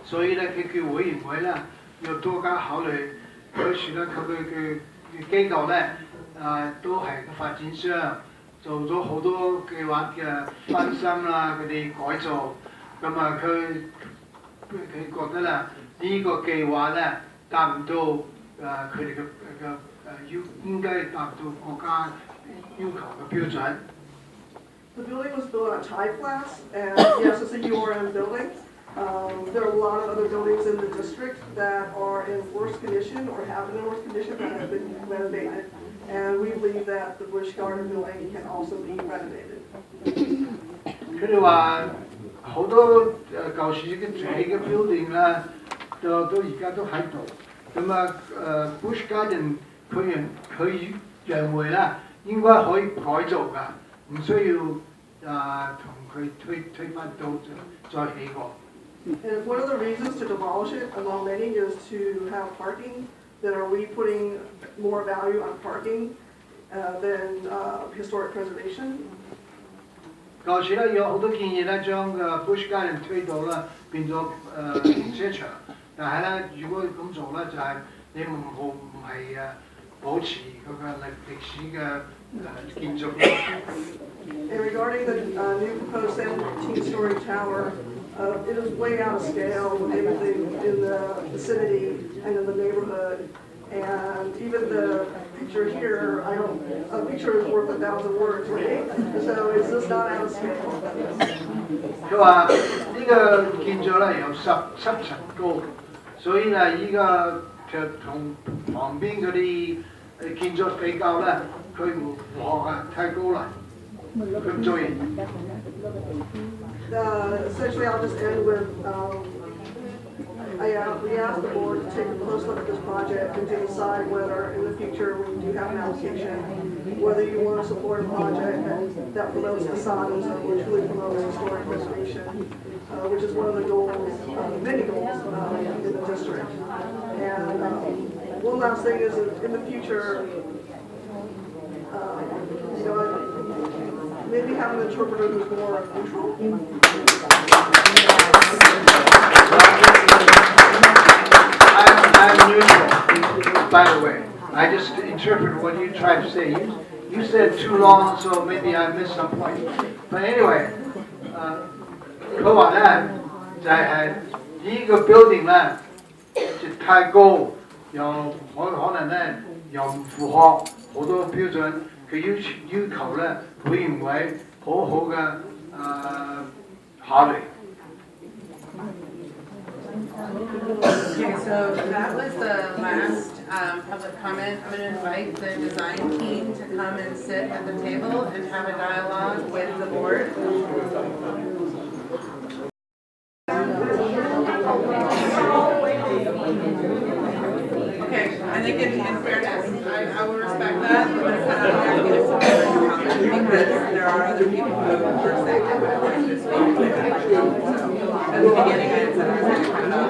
所以咧佢叫委員會咧要多加考慮。佢選咗佢嘅機構咧都係個發展商。做咗好多計劃嘅翻新啦，佢哋改造，咁啊佢覺得啦，呢個計劃咧達唔到佢哋嘅應該達到國家要求嘅標準。The building was built on Thai class, and yes, it's a URM building. There are a lot of other buildings in the district that are in worse condition or have been in worse condition that have been renovated. And we believe that the Bush Garden building can also be renovated. 佢哋話好多舊時嘅起嘅 building 啦，都而家都喺度。咁啊Bush Garden 佢認為啦，應該可以改造㗎，唔需要同佢推翻到再起過。And one of the reasons to demolish it, among many, is to have parking. Then are we putting more value on parking than historic preservation? 舊時咧有好多建議咧，將個 Bush Garden 推到啦變咗停車場，但係咧如果咁做咧就係你唔係保持嗰個歷史嘅建築。And regarding the new proposed 17-story tower, it is way out of scale with everything in the vicinity and in the neighborhood. And even the picture here, a picture is worth 1,000 words, right? So is this not out of scale? 佢話呢個建築咧有17層高，所以咧依個就同旁邊嗰啲建築比較咧，佢唔符合啊，太高啦，佢唔做嘢。Essentially, I'll just end with, we asked the board to take a close look at this project and to decide whether in the future we do have an application, whether you want to support a project that promotes façades or truly promotes historic preservation, which is one of the goals, many goals in the district. And one last thing is that in the future, maybe have an interpreter who's more neutral. I'm neutral, by the way. I just interpret what you tried to say. You said too long, so maybe I missed some point. But anyway, 佢話咧就係呢個 building 咧就太高，又可能咧又唔符合好多標準，佢要求咧，會唔會好好嘅考慮？ Okay, so that was the last public comment. I'm going to invite the design team to come and sit at the table and have a dialogue with the board. Okay, I think in fairness, I will respect that. I'm going to cut out there because there are other people who are saying that would like to speak. At the beginning, I had said I was going to cut it off.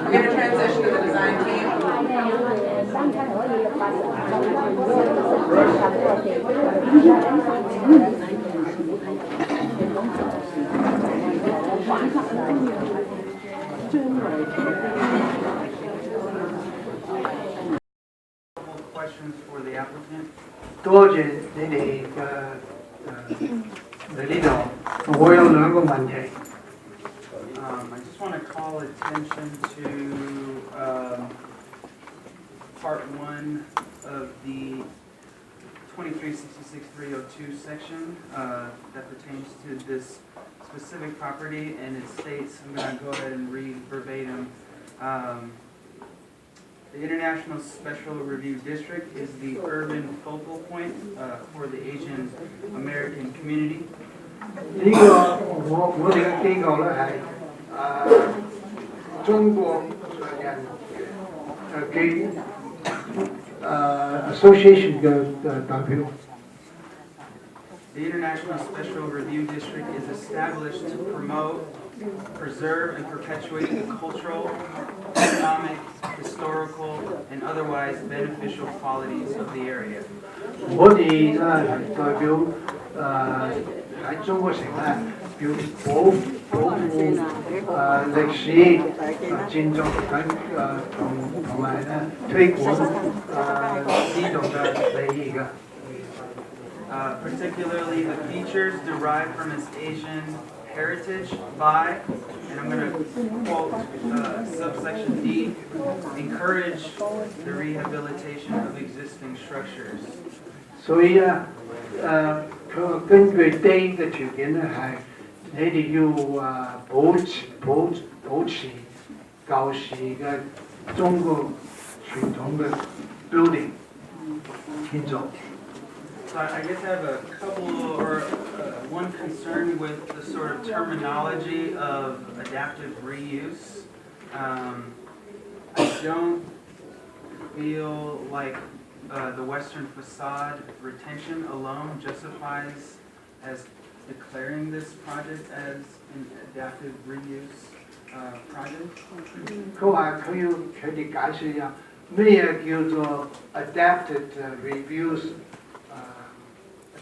We're going to transition to the design team. Questions for the applicant? 多謝你哋嘅嚟呢度，我有兩個問題。 I just want to call attention to part 1 of the 2366-302 section that pertains to this specific property, and it states, I'm going to go ahead and read verbatim, the International Special Review District is the urban focal point for the Asian American community. 呢個我哋嘅機構咧係中國人嘅association 嘅代表。 The International Special Review District is established to promote, preserve, and perpetuate the cultural, economic, historical, and otherwise beneficial qualities of the area. 我哋咧係代表喺中國城咧，要保護歷史建築同埋咧推廣呢度嘅利益嘅。 Particularly the features derived from its Asian heritage by, and I'm going to quote subsection D, encourage the rehabilitation of existing structures. 所以咧，佢根據 D 嘅條件咧係，你哋要保持舊時嘅中國傳統嘅 building 建築。 So I guess I have a couple or one concern with the sort of terminology of adaptive reuse. I don't feel like the western facade retention alone justifies as declaring this project as an adaptive reuse project. 佢話佢要佢哋解釋下咩叫做 adapted reuse。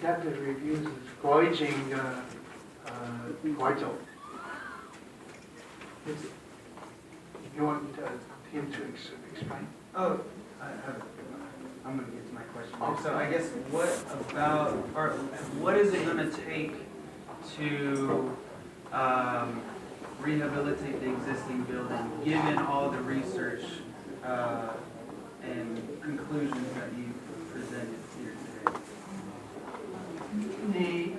Adaptive reviews is 改正嘅改造。You want him to explain? Oh, I'm going to get to my question. Oh. So I guess what about, or what is it going to take to rehabilitate the existing building, given all the research and conclusions that you presented here today? 你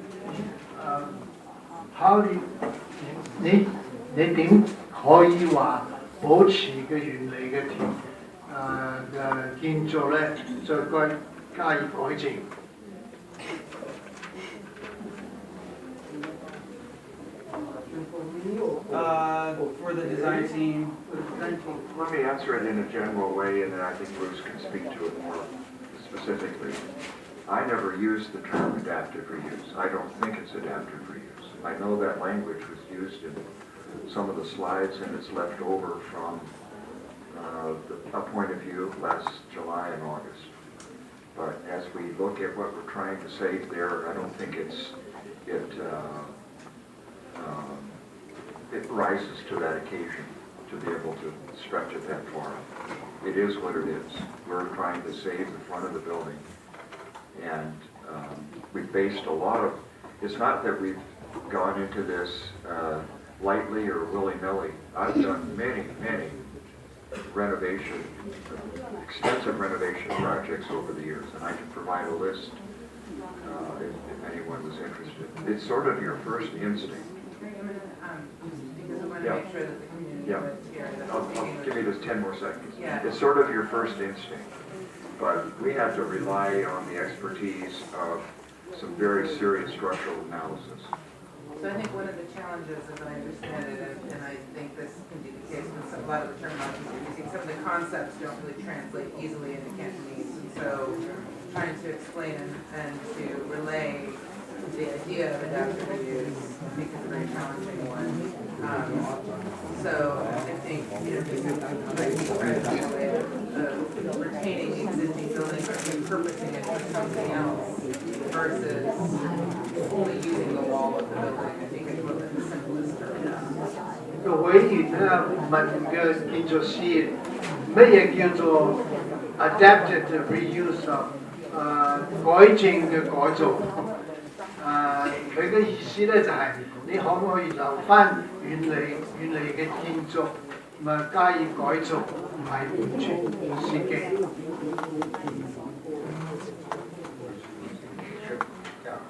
點可以話保持嘅原嚟嘅建築咧，再加以改正？ For the design team. Let me answer it in a general way, and then I think Bruce can speak to it more specifically. I never used the term adaptive reuse. I don't think it's adaptive reuse. I know that language was used in some of the slides, and it's left over from a point of view last July and August. But as we look at what we're trying to save there, I don't think it rises to that occasion to be able to stretch it that far. It is what it is. We're trying to save the front of the building. And we've based a lot of, it's not that we've gone into this lightly or willy-nilly. I've done many renovation, extensive renovation projects over the years, and I can provide a list if anyone was interested. It's sort of your first instinct. Because I want to make sure that the community is here. I'll give you just 10 more seconds. Yeah. It's sort of your first instinct, but we have to rely on the expertise of some very serious structural analysis. So I think one of the challenges, as I understand it, and I think this can be the case with a lot of the terminology we're using, some of the concepts don't really translate easily into Cantonese. And so trying to explain and to relay the idea of adaptive reuse, I think, is a very challenging one. So I think, just a way of retaining existing buildings or repurposing it for something else versus only using the wall of the building, I think is one of the simplest terms. 個委員咧問嘅建造師乜嘢叫做 adapted reuse 改正嘅改造？佢嘅意思咧就係、你可唔可以留翻原嚟嘅建築，咪加以改造，唔係完全設計。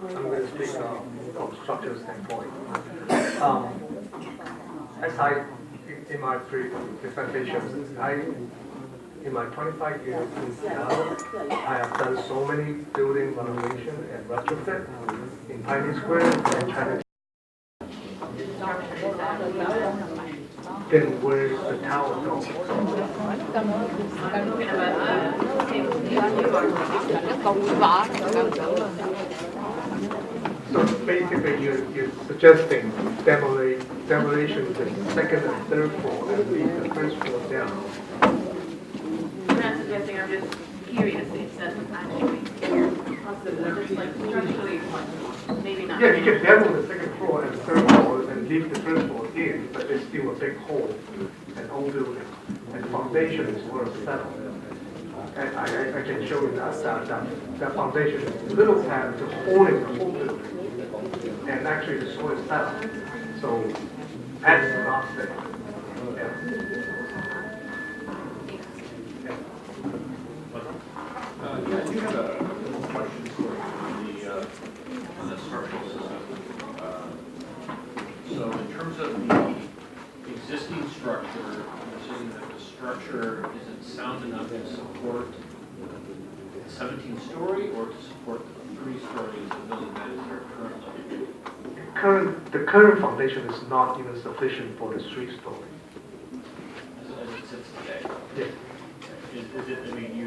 I'm going to speak from structural standpoint. As in my presentation, in my 25 years in Seattle, I have done so many building renovation and retrofit in Pioneer Square and China. Then where's the tower going? So basically you're suggesting demolition of the second and third floor and leave the first floor down. I'm not suggesting, I'm just curious if that's actually possible, just like structurally, maybe not. Yeah, you can demo the second floor and third floor and leave the first floor in, but there's still a big hole, an old building, and the foundation is where it's settled. And I can show you that foundation is a little pad to holding the whole building. And actually the soil is settled, so that's not safe. Yeah, I do have a question for on the structural system. So in terms of the existing structure, you're saying that the structure isn't sound enough to support the 17-story or to support the 3 stories of building that is there currently? The current foundation is not even sufficient for the 3-story. As it sits today? Yes. Is it, I mean, you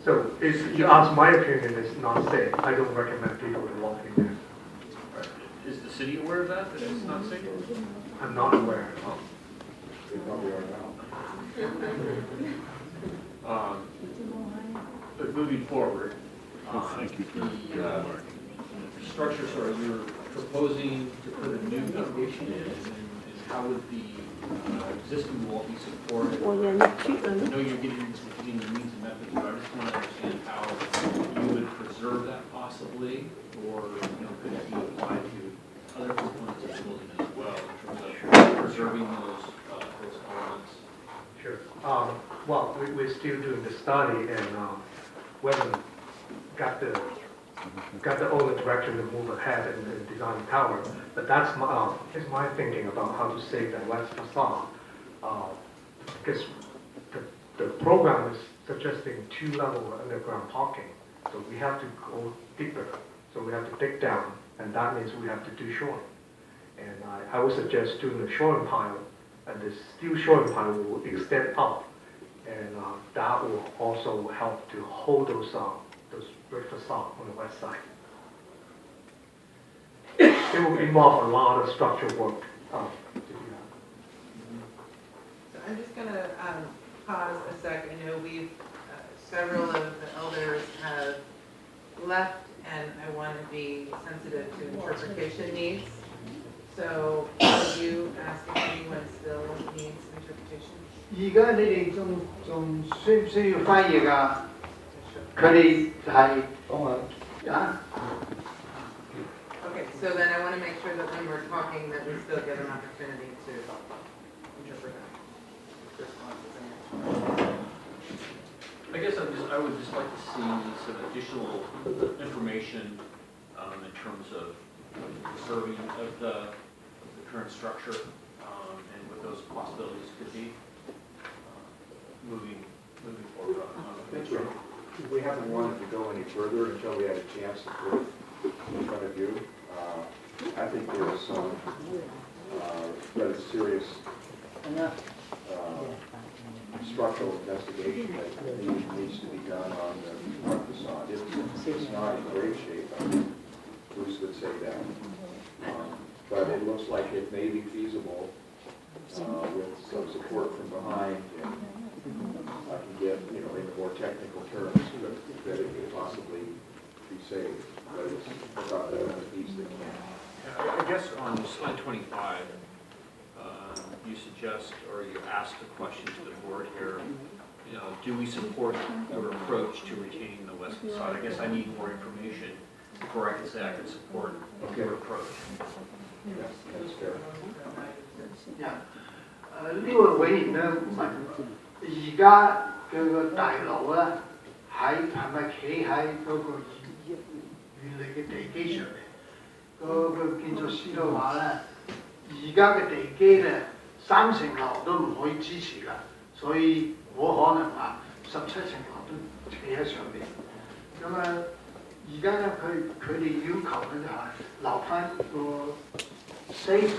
So if you ask my opinion, it's not safe. I don't recommend people to walk in there. Right. Is the city aware of that it's not safe? I'm not aware. They probably are now. But moving forward, the structure, so you're proposing to put a new foundation in, and how would the existing wall be supported? I know you're getting into the means and methods, but I just want to understand how you would preserve that possibly, or could it be applied to other components of the building as well in terms of preserving those elements? Sure. Well, we're still doing the study, and we haven't got the only direction to move ahead and design the tower. But that's my thinking about how to save that west facade. Because the program is suggesting 2-level underground parking, so we have to go deeper. So we have to dig down, and that means we have to do shoring. And I would suggest doing a shoring pile, and the steel shoring pile will extend up, and that will also help to hold those brick facade on the west side. It will involve a lot of structural work to do that. So I'm just going to pause a sec. I know we've, several of the elders have left, and I want to be sensitive to interpretation needs. So would you ask if anyone still needs interpretation? 而家你哋仲需唔需要翻譯啊？佢哋係啊。 Okay, so then I want to make sure that when we're talking that we still get an opportunity to interpret responses. I guess I would just like to see some additional information in terms of preserving of the current structure and what those possibilities could be moving forward on the That's right. We haven't wanted to go any further until we had a chance to put it in front of you. I think there is some rather serious structural investigation that needs to be done on the front facade. It's not in great shape. I think Bruce would say that. But it looks like it may be feasible with some support from behind, and I can get, in more technical terms, that it could possibly be saved. But it's about the piece that can. I guess on slide 25, you suggest, or you ask the question to the board here, do we support your approach to retaining the west facade? I guess I need more information before I can say I can support your approach. Yes, that's fair. 呢個委員咧問，而家嘅個大樓咧，係咪企喺嗰個原嚟嘅地基上面？個建築師都話咧，而家嘅地基咧3層樓都唔可以支持㗎，所以冇可能話17層樓都企喺上面。咁啊，而家咧佢哋要求咧就係留翻個 save